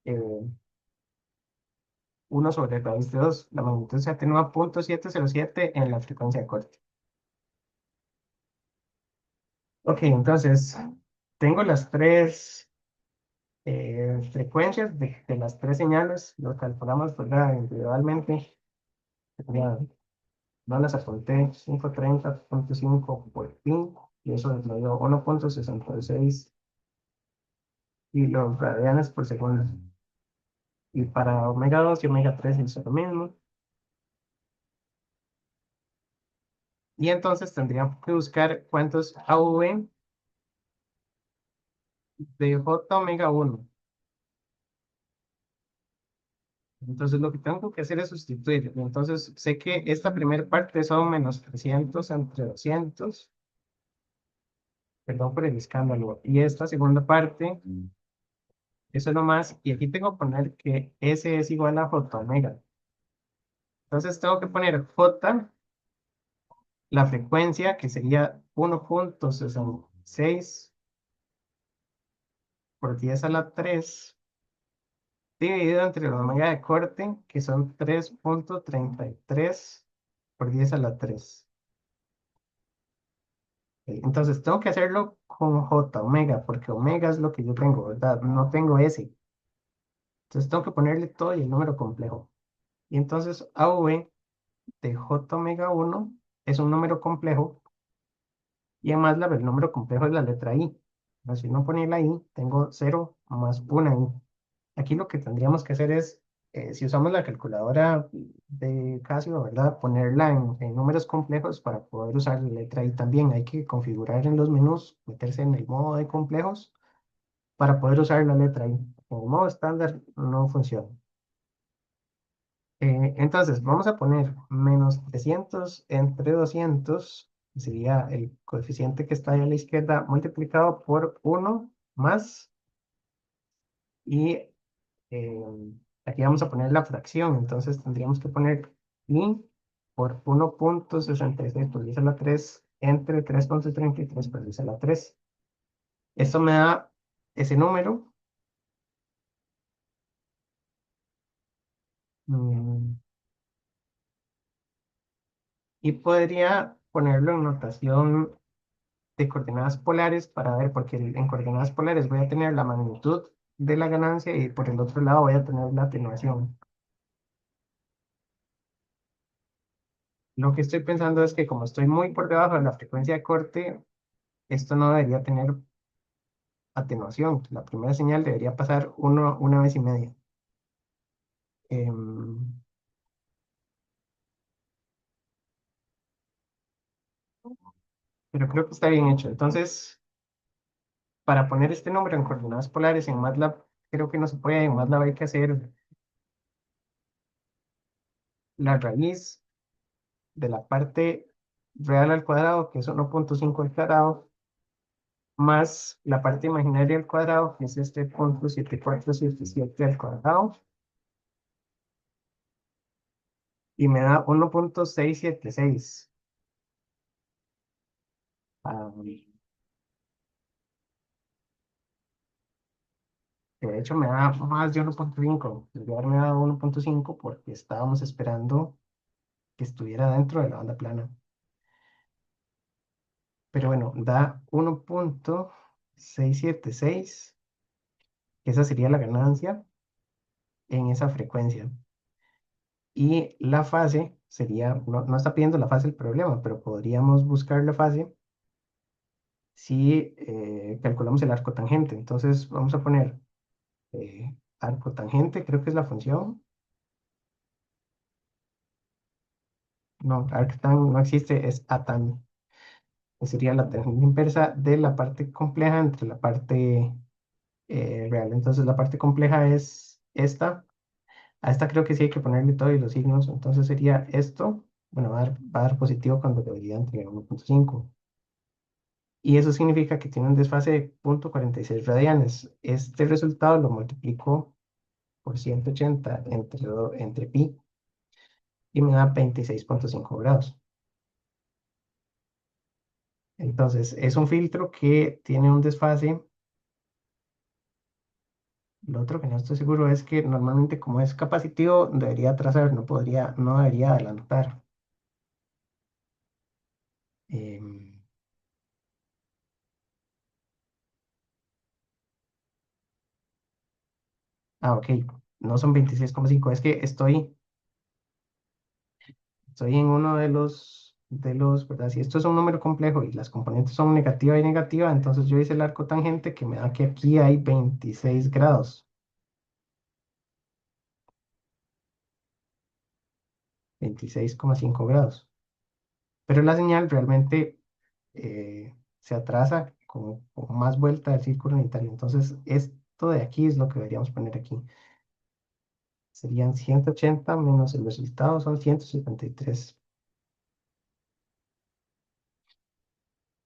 eh, 1 sobre raíz de 2. La magnitud se atenúa 0.707 en la frecuencia de corte. Ok, entonces tengo las tres frecuencias de las tres señales. Lo calculamos, ¿verdad? Individualmente. Ya, no las apunté. 530.5 por pi. Y eso me dio 1.66 kiloradianes por segundo. Y para omega 2 y omega 3 es lo mismo. Y entonces tendríamos que buscar cuántos AV de J omega 1. Entonces lo que tengo que hacer es sustituir. Entonces sé que esta primera parte son menos 300 entre 200. Perdón por el escándalo. Y esta segunda parte, eso es lo más. Y aquí tengo que poner que S es igual a J omega. Entonces tengo que poner J, la frecuencia, que sería 1.66 por 10 a la 3 dividido entre la omega de corte, que son 3.33 por 10 a la 3. Entonces tengo que hacerlo con J omega, porque omega es lo que yo tengo, ¿verdad? No tengo S. Entonces tengo que ponerle todo y el número complejo. Y entonces AV de J omega 1 es un número complejo y además el número complejo es la letra I. Entonces, si no pone la I, tengo 0 más una I. Aquí lo que tendríamos que hacer es, si usamos la calculadora de Casio, ¿verdad? Ponerla en números complejos para poder usar la letra I también. Hay que configurar en los menús, meterse en el modo de complejos para poder usar la letra I. En el modo estándar no funciona. Entonces, vamos a poner menos 300 entre 200, que sería el coeficiente que está ahí a la izquierda, multiplicado por 1 más, y eh, aquí vamos a poner la fracción, entonces tendríamos que poner i por 1.66 por 10 a la 3 entre 3.33 por 10 a la 3. Esto me da ese número. mm, y podría ponerlo en notación de coordenadas polares para ver, porque en coordenadas polares voy a tener la magnitud de la ganancia y por el otro lado voy a tener la atenuación. Lo que estoy pensando es que como estoy muy por debajo de la frecuencia de corte, esto no debería tener atenuación. La primera señal debería pasar una vez y media. Em, pero creo que está bien hecho. Entonces, para poner este número en coordenadas polares en MATLAB, creo que no se puede. En MATLAB hay que hacer la raíz de la parte real al cuadrado, que es 1.5 al cuadrado, más la parte imaginaria al cuadrado, que es este punto 7477 al cuadrado, y me da 1.676. Ah, que de hecho me da más de 1.5. Debería haberme dado 1.5 porque estábamos esperando que estuviera dentro de la banda plana. Pero bueno, da 1.676, que esa sería la ganancia en esa frecuencia. Y la fase sería, no está pidiendo la fase del problema, pero podríamos buscar la fase si calculamos el arco tangente. Entonces vamos a poner arco tangente, creo que es la función. No, arctan no existe, es atan, que sería la tangente inversa de la parte compleja entre la parte real. Entonces la parte compleja es esta. A esta creo que sí hay que ponerle todos los signos. Entonces sería esto. Bueno, va a dar positivo cuando debería entre 1.5. Y eso significa que tiene un desfase de 0.46 radianes. Este resultado lo multiplico por 180 entre pi y me da 26.5 grados. Entonces, es un filtro que tiene un desfase. Lo otro que no estoy seguro es que normalmente como es capacitivo, debería trazar, no debería adelantar. Em, ok, no son 26,5, es que estoy en uno ¿verdad? Si esto es un número complejo y las componentes son negativa y negativa, entonces yo hice el arco tangente que me da que aquí hay 26 grados, 26,5 grados. Pero la señal realmente se atrasa con más vuelta del círculo unitario. Entonces, esto de aquí es lo que deberíamos poner aquí. Serían 180 menos el resultado, son 173.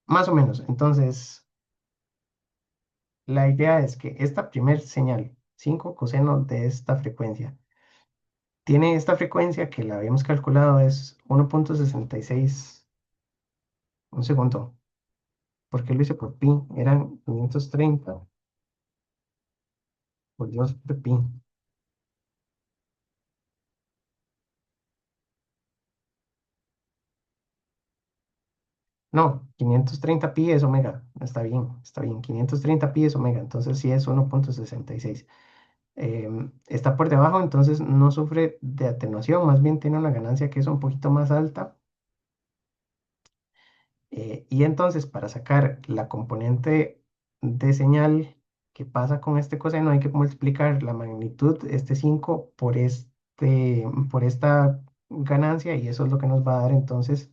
Más o menos. Entonces, La idea es que esta primer señal, 5 coseno de esta frecuencia, tiene esta frecuencia que la habíamos calculado es 1.66. Un segundo, porque lo hice por pi, eran 530 por Dios de pi. No, 530 pi es omega, está bien, está bien. 530 pi es omega, entonces sí es 1.66. Está por debajo, entonces no sufre de atenuación, más bien tiene una ganancia que es un poquito más alta. Y entonces para sacar la componente de señal que pasa con este coseno hay que multiplicar la magnitud, este 5 por esta ganancia, y eso es lo que nos va a dar entonces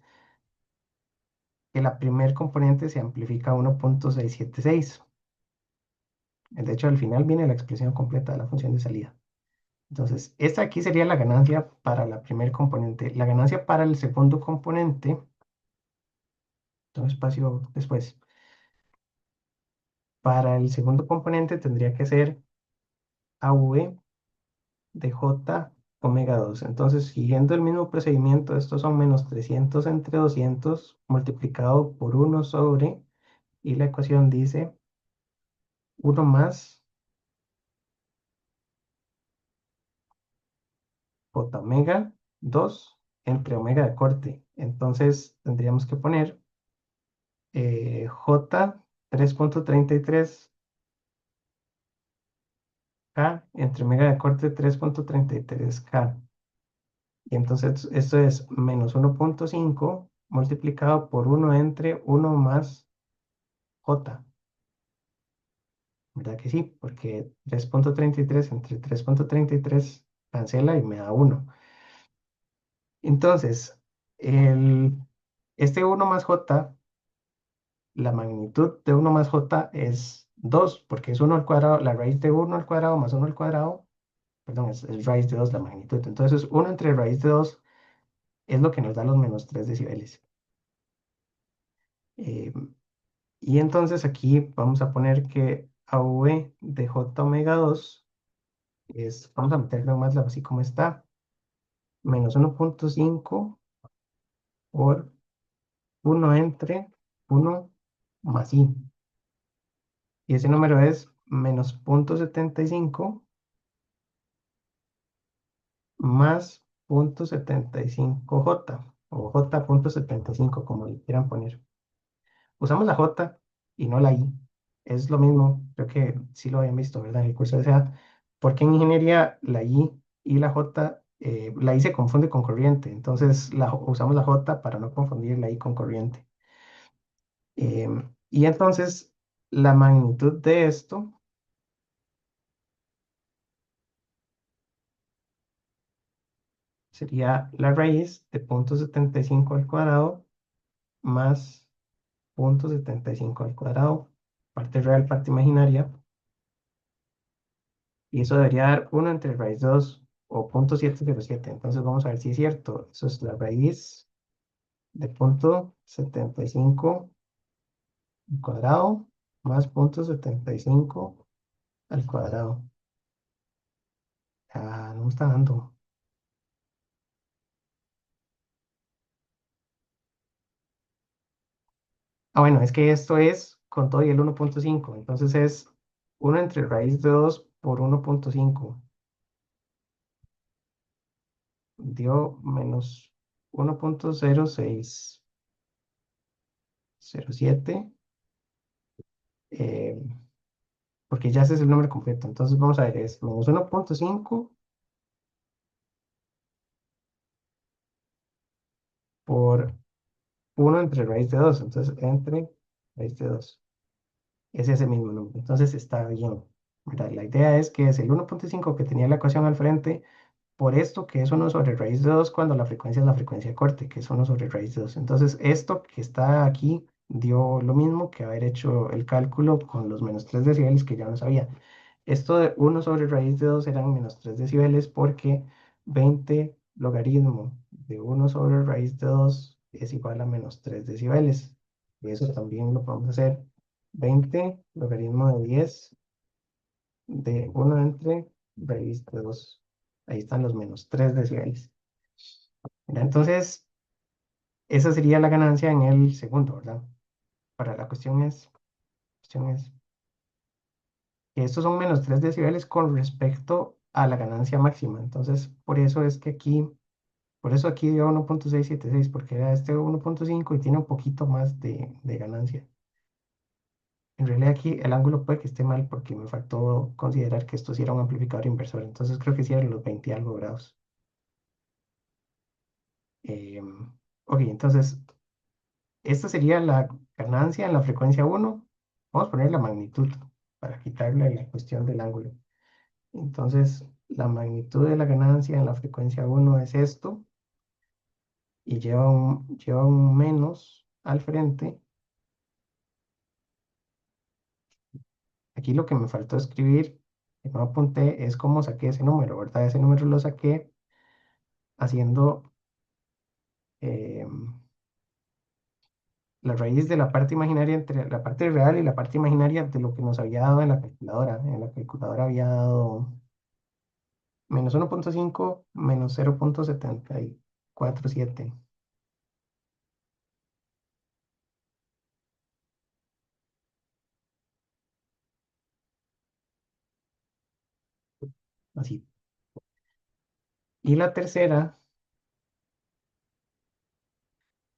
que la primer componente se amplifica a 1.676. De hecho, al final viene la expresión completa de la función de salida. Entonces, esta aquí sería la ganancia para la primer componente. La ganancia para el segundo componente, un espacio después, para el segundo componente tendría que ser AV de J omega 2. Entonces, siguiendo el mismo procedimiento, estos son menos 300 entre 200 multiplicado por 1 sobre, y la ecuación dice 1 más J omega 2 entre omega de corte. Entonces, tendríamos que poner J 3.33 K entre omega de corte 3.33 K. Y entonces esto es menos 1.5 multiplicado por 1 entre 1 más J. ¿Verdad que sí? Porque 3.33 entre 3.33 cancela y me da 1. Entonces, el, este 1 más J, la magnitud de 1 más J es 2 porque es 1 al cuadrado, la raíz de 1 al cuadrado más 1 al cuadrado, perdón, es raíz de 2 la magnitud. Entonces, 1 entre raíz de 2 es lo que nos da los menos 3 decibeles. Eh, y entonces aquí vamos a poner que AV de J omega 2 es, vamos a meterlo en MATLAB así como está, menos 1.5 por 1 entre 1 más I. Y ese número es menos 0.75 más 0.75J o J.75 como le quieran poner. Usamos la J y no la I. Es lo mismo, creo que sí lo habían visto, ¿verdad? En el curso de SEA, porque en ingeniería la I y la J, la I se confunde con corriente, entonces usamos la J para no confundir la I con corriente. Y entonces la magnitud de esto sería la raíz de 0.75 al cuadrado más 0.75 al cuadrado, parte real, parte imaginaria, y eso debería dar 1 entre raíz de 2 o 0.707. Entonces vamos a ver si es cierto. Eso es la raíz de 0.75 al cuadrado más 0.75 al cuadrado. Ah, no me está dando. Ah, bueno, es que esto es con todo y el 1.5. Entonces es 1 entre raíz de 2 por 1.5. Dio menos 1.0607. eh, porque ya ese es el número completo. Entonces vamos a ver, es menos 1.5 por 1 entre raíz de 2. Entonces, entre raíz de 2. Es ese mismo número. Entonces está bien, ¿verdad? La idea es que es el 1.5 que tenía la ecuación al frente, por esto que es 1 sobre raíz de 2 cuando la frecuencia es la frecuencia de corte, que es 1 sobre raíz de 2. Entonces, esto que está aquí dio lo mismo que haber hecho el cálculo con los menos 3 decibeles que ya no sabía. Esto de 1 sobre raíz de 2 eran menos 3 decibeles porque 20 logaritmo de 1 sobre raíz de 2 es igual a menos 3 decibeles. Y eso también lo podemos hacer. 20 logaritmo de 10 de 1 entre raíz de 2. Ahí están los menos 3 decibeles. Mira, entonces, esa sería la ganancia en el segundo, ¿verdad? Para la cuestión es que estos son menos 3 decibeles con respecto a la ganancia máxima. Entonces, por eso es que aquí, por eso aquí dio 1.676, porque era este 1.5 y tiene un poquito más de ganancia. En realidad aquí el ángulo puede que esté mal porque me faltó considerar que esto sí era un amplificador inversor. Entonces creo que sí eran los 20 y algo grados. Ok, entonces esta sería la ganancia en la frecuencia uno. Vamos a poner la magnitud para quitarle la cuestión del ángulo. Entonces, la magnitud de la ganancia en la frecuencia uno es esto y lleva un menos al frente. Aquí lo que me faltó escribir, que no apunté, es cómo saqué ese número, ¿verdad? Ese número lo saqué haciendo eh, la raíz de la parte imaginaria entre la parte real y la parte imaginaria de lo que nos había dado en la calculadora. En la calculadora había dado menos 1.5 menos 0.7447. Así. Y la tercera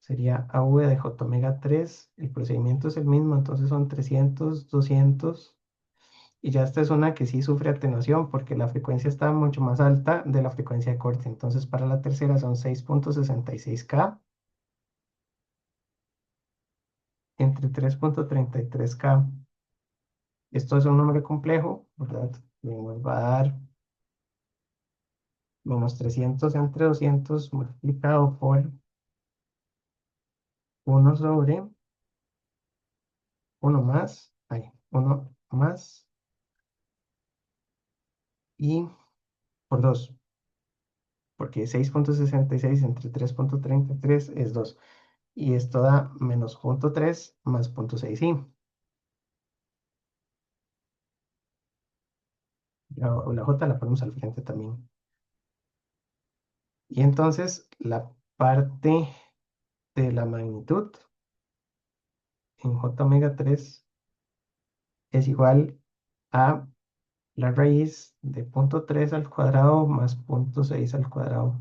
sería AV de J omega 3. El procedimiento es el mismo, entonces son 300, 200. Y ya esta es una que sí sufre atenuación porque la frecuencia está mucho más alta de la frecuencia de corte. Entonces para la tercera son 6.66K entre 3.33K. Esto es un número complejo, ¿verdad? Y nos va a dar menos 300 entre 200 multiplicado por 1 más y por 2, porque 6.66 entre 3.33 es 2. Y esto da menos 0.3 más 0.6i. La J la ponemos al frente también. Y entonces la parte de la magnitud en J omega 3 es igual a la raíz de 0.3 al cuadrado más 0.6 al cuadrado.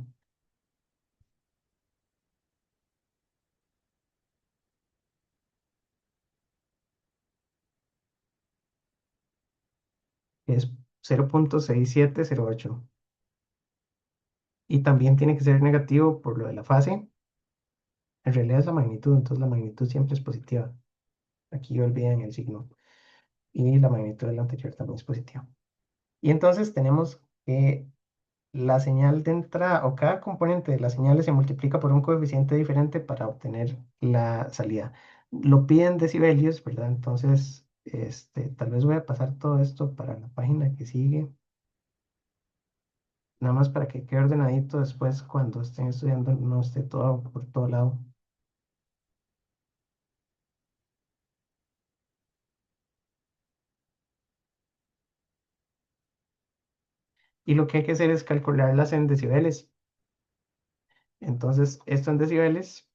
Es 0.6708. Y también tiene que ser negativo por lo de la fase. En realidad es la magnitud, entonces la magnitud siempre es positiva. Aquí olviden el signo. Y la magnitud del anterior también es positiva. Y entonces tenemos que la señal de entrada o cada componente de las señales se multiplica por un coeficiente diferente para obtener la salida. Lo piden decibelios, ¿verdad? Entonces, tal vez voy a pasar todo esto para la página que sigue, nada más para que quede ordenadito después cuando estén estudiando, no esté todo por todo lado. Y lo que hay que hacer es calcularlas en decibeles. Entonces, esto en decibeles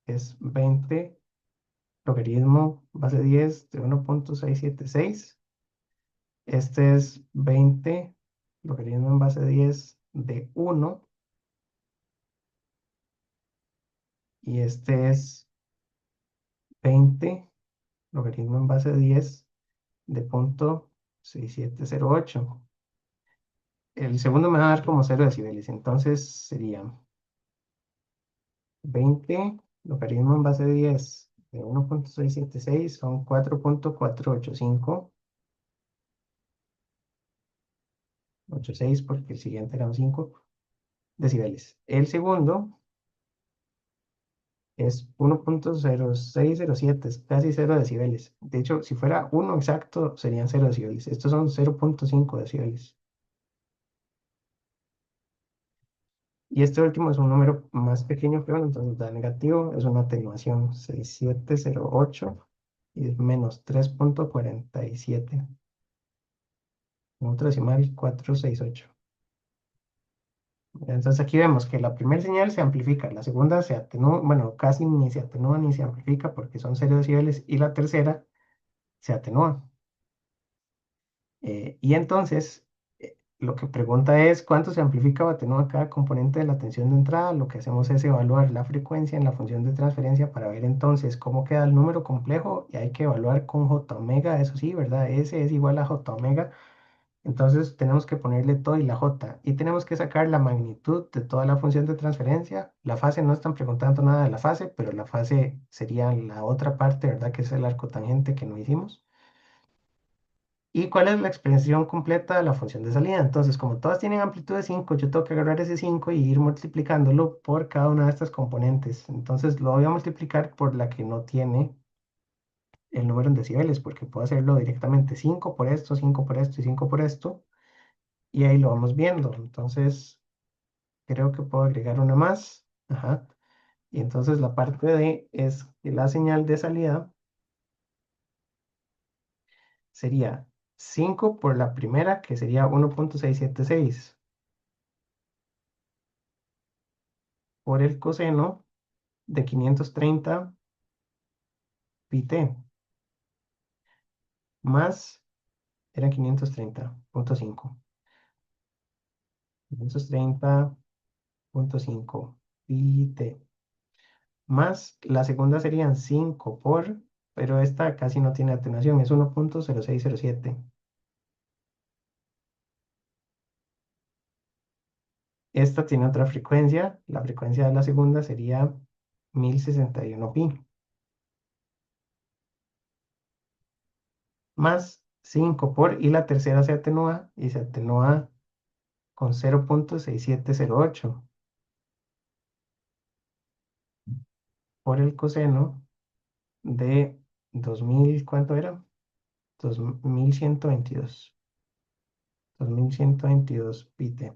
es 20 logaritmo base 10 de 1.676. Este es 20 logaritmo en base 10 de 1. Y este es 20 logaritmo en base 10 de 0.6708. El segundo me va a dar como 0 decibeles. Entonces sería 20 logaritmo en base 10 de 1.676 son 4.48586 porque el siguiente eran 5 decibeles. El segundo es 1.0607, es casi 0 decibeles. De hecho, si fuera uno exacto, serían 0 decibeles. Estos son 0.5 decibeles. Y este último es un número más pequeño que uno, entonces da negativo, es una atenuación 6708. y es menos 3,47. En otro decimal, 468. Entonces aquí vemos que la primera señal se amplifica, la segunda se atenúa, bueno, casi ni se atenúa ni se amplifica porque son 0 decibeles, y la tercera se atenúa. Y entonces, lo que pregunta es cuánto se amplifica o atenúa cada componente de la tensión de entrada. Lo que hacemos es evaluar la frecuencia en la función de transferencia para ver entonces cómo queda el número complejo, y hay que evaluar con J omega, eso sí, ¿verdad? S es igual a J omega. Entonces tenemos que ponerle todo y la J, y tenemos que sacar la magnitud de toda la función de transferencia. La fase no están preguntando nada de la fase, pero la fase sería la otra parte, ¿verdad? Que es el arco tangente que no hicimos. ¿Y cuál es la expresión completa de la función de salida? Entonces, como todas tienen amplitud de 5, yo tengo que agarrar ese 5 y ir multiplicándolo por cada una de estas componentes. Entonces, lo voy a multiplicar por la que no tiene el número en decibeles, porque puedo hacerlo directamente 5 por esto, 5 por esto y 5 por esto, y ahí lo vamos viendo. Entonces, creo que puedo agregar una más. Ajá. Y entonces la parte D es que la señal de salida sería 5 por la primera, que sería 1,676, por el coseno de 530 pi t, más, era 530,5. 530,5 pi t. Más la segunda serían 5 por, pero esta casi no tiene atenuación, es 1,0607. Esta tiene otra frecuencia, la frecuencia de la segunda sería 1061 pi, más 5 por, y la tercera se atenúa, y se atenúa con 0,6708 por el coseno de 2000, ¿cuánto era? 2122. 2122 pi t.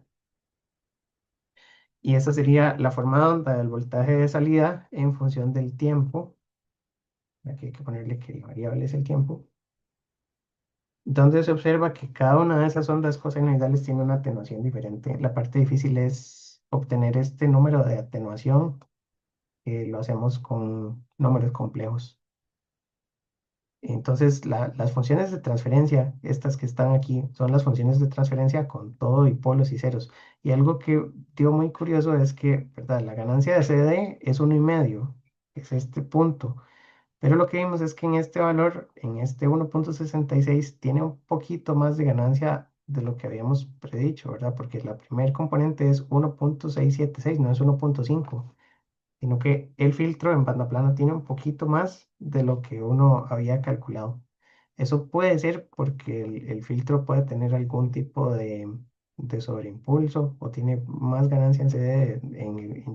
Y esa sería la forma de onda del voltaje de salida en función del tiempo. Aquí hay que ponerle que la variable es el tiempo. Donde se observa que cada una de esas ondas cosenoidales tiene una atenuación diferente. La parte difícil es obtener este número de atenuación, que lo hacemos con números complejos. Entonces, las funciones de transferencia, estas que están aquí, son las funciones de transferencia con todo y polos y ceros. Y algo que digo muy curioso es que, ¿verdad? La ganancia de CD es 1,5, es este punto. Pero lo que vimos es que en este valor, en este 1,66, tiene un poquito más de ganancia de lo que habíamos predicho, ¿verdad? Porque la primer componente es 1,676, no es 1,5, sino que el filtro en banda plana tiene un poquito más de lo que uno había calculado. Eso puede ser porque el filtro puede tener algún tipo de sobreimpulso, o tiene más ganancia en CD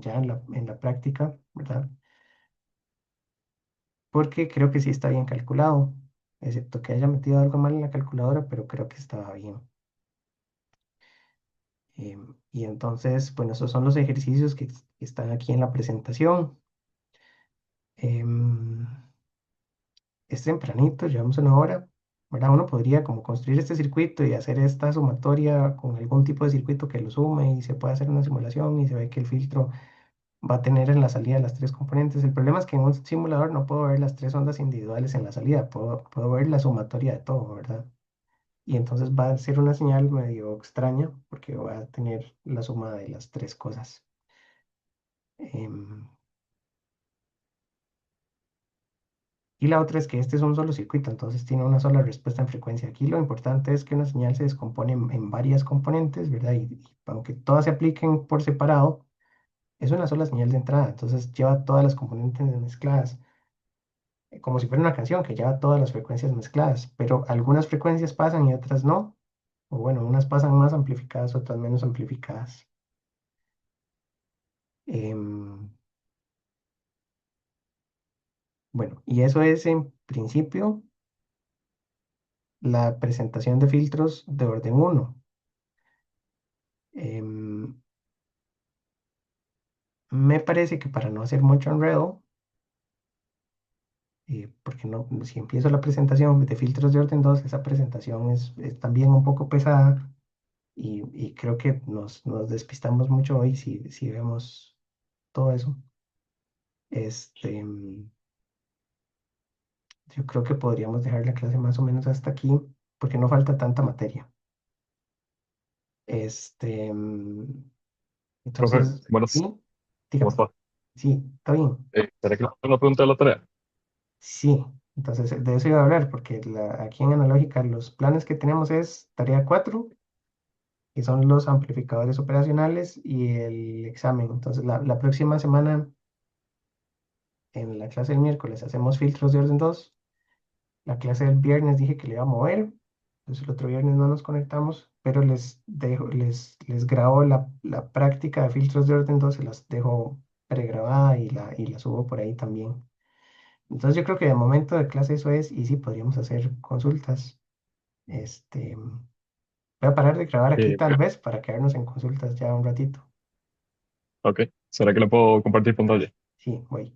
ya en la práctica, ¿verdad? Porque creo que sí está bien calculado, excepto que haya metido algo mal en la calculadora, pero creo que estaba bien. Y entonces, bueno, esos son los ejercicios que están aquí en la presentación. Em, es tempranito, llevamos una hora, ¿verdad? Uno podría como construir este circuito y hacer esta sumatoria con algún tipo de circuito que lo sume, y se puede hacer una simulación y se ve que el filtro va a tener en la salida las tres componentes. El problema es que en un simulador no puedo ver las tres ondas individuales en la salida, puedo ver la sumatoria de todo, ¿verdad? Y entonces va a ser una señal medio extraña porque va a tener la suma de las tres cosas. Em, y la otra es que este es un solo circuito, entonces tiene una sola respuesta en frecuencia. Aquí lo importante es que una señal se descompone en varias componentes, ¿verdad? Y aunque todas se apliquen por separado, es una sola señal de entrada, entonces lleva todas las componentes mezcladas, como si fuera una canción que lleva todas las frecuencias mezcladas, pero algunas frecuencias pasan y otras no, o bueno, unas pasan más amplificadas, otras menos amplificadas. Em, bueno, y eso es en principio la presentación de filtros de orden uno. Em, Me parece que para no hacer mucho enredo, porque no, si empiezo la presentación de filtros de orden 2 esa presentación es también un poco pesada y creo que nos despistamos mucho hoy si vemos todo eso. Este, yo creo que podríamos dejar la clase más o menos hasta aquí, porque no falta tanta materia. Este, Profe, entonces, buenas, sí, ¿cómo dígame, está? sí, está bien. ¿Será que no pregunta de la tarea? Sí, entonces de eso iba a hablar, porque aquí en Analógica los planes que tenemos es tarea 4 que son los amplificadores operacionales y el examen. Entonces, la próxima semana, en la clase del miércoles, hacemos filtros de orden 2. La clase del viernes dije que le iba a mover. Entonces, el otro viernes no nos conectamos, pero les grabo la práctica de filtros de orden 2 se las dejo pregrabada y la subo por ahí también. Entonces, yo creo que de momento de clase eso es, y sí, podríamos hacer consultas. Voy a parar de grabar aquí tal Ok, vez para quedarnos en consultas ya un ratito. ok. ¿Será que le puedo compartir pantalla? Sí, voy.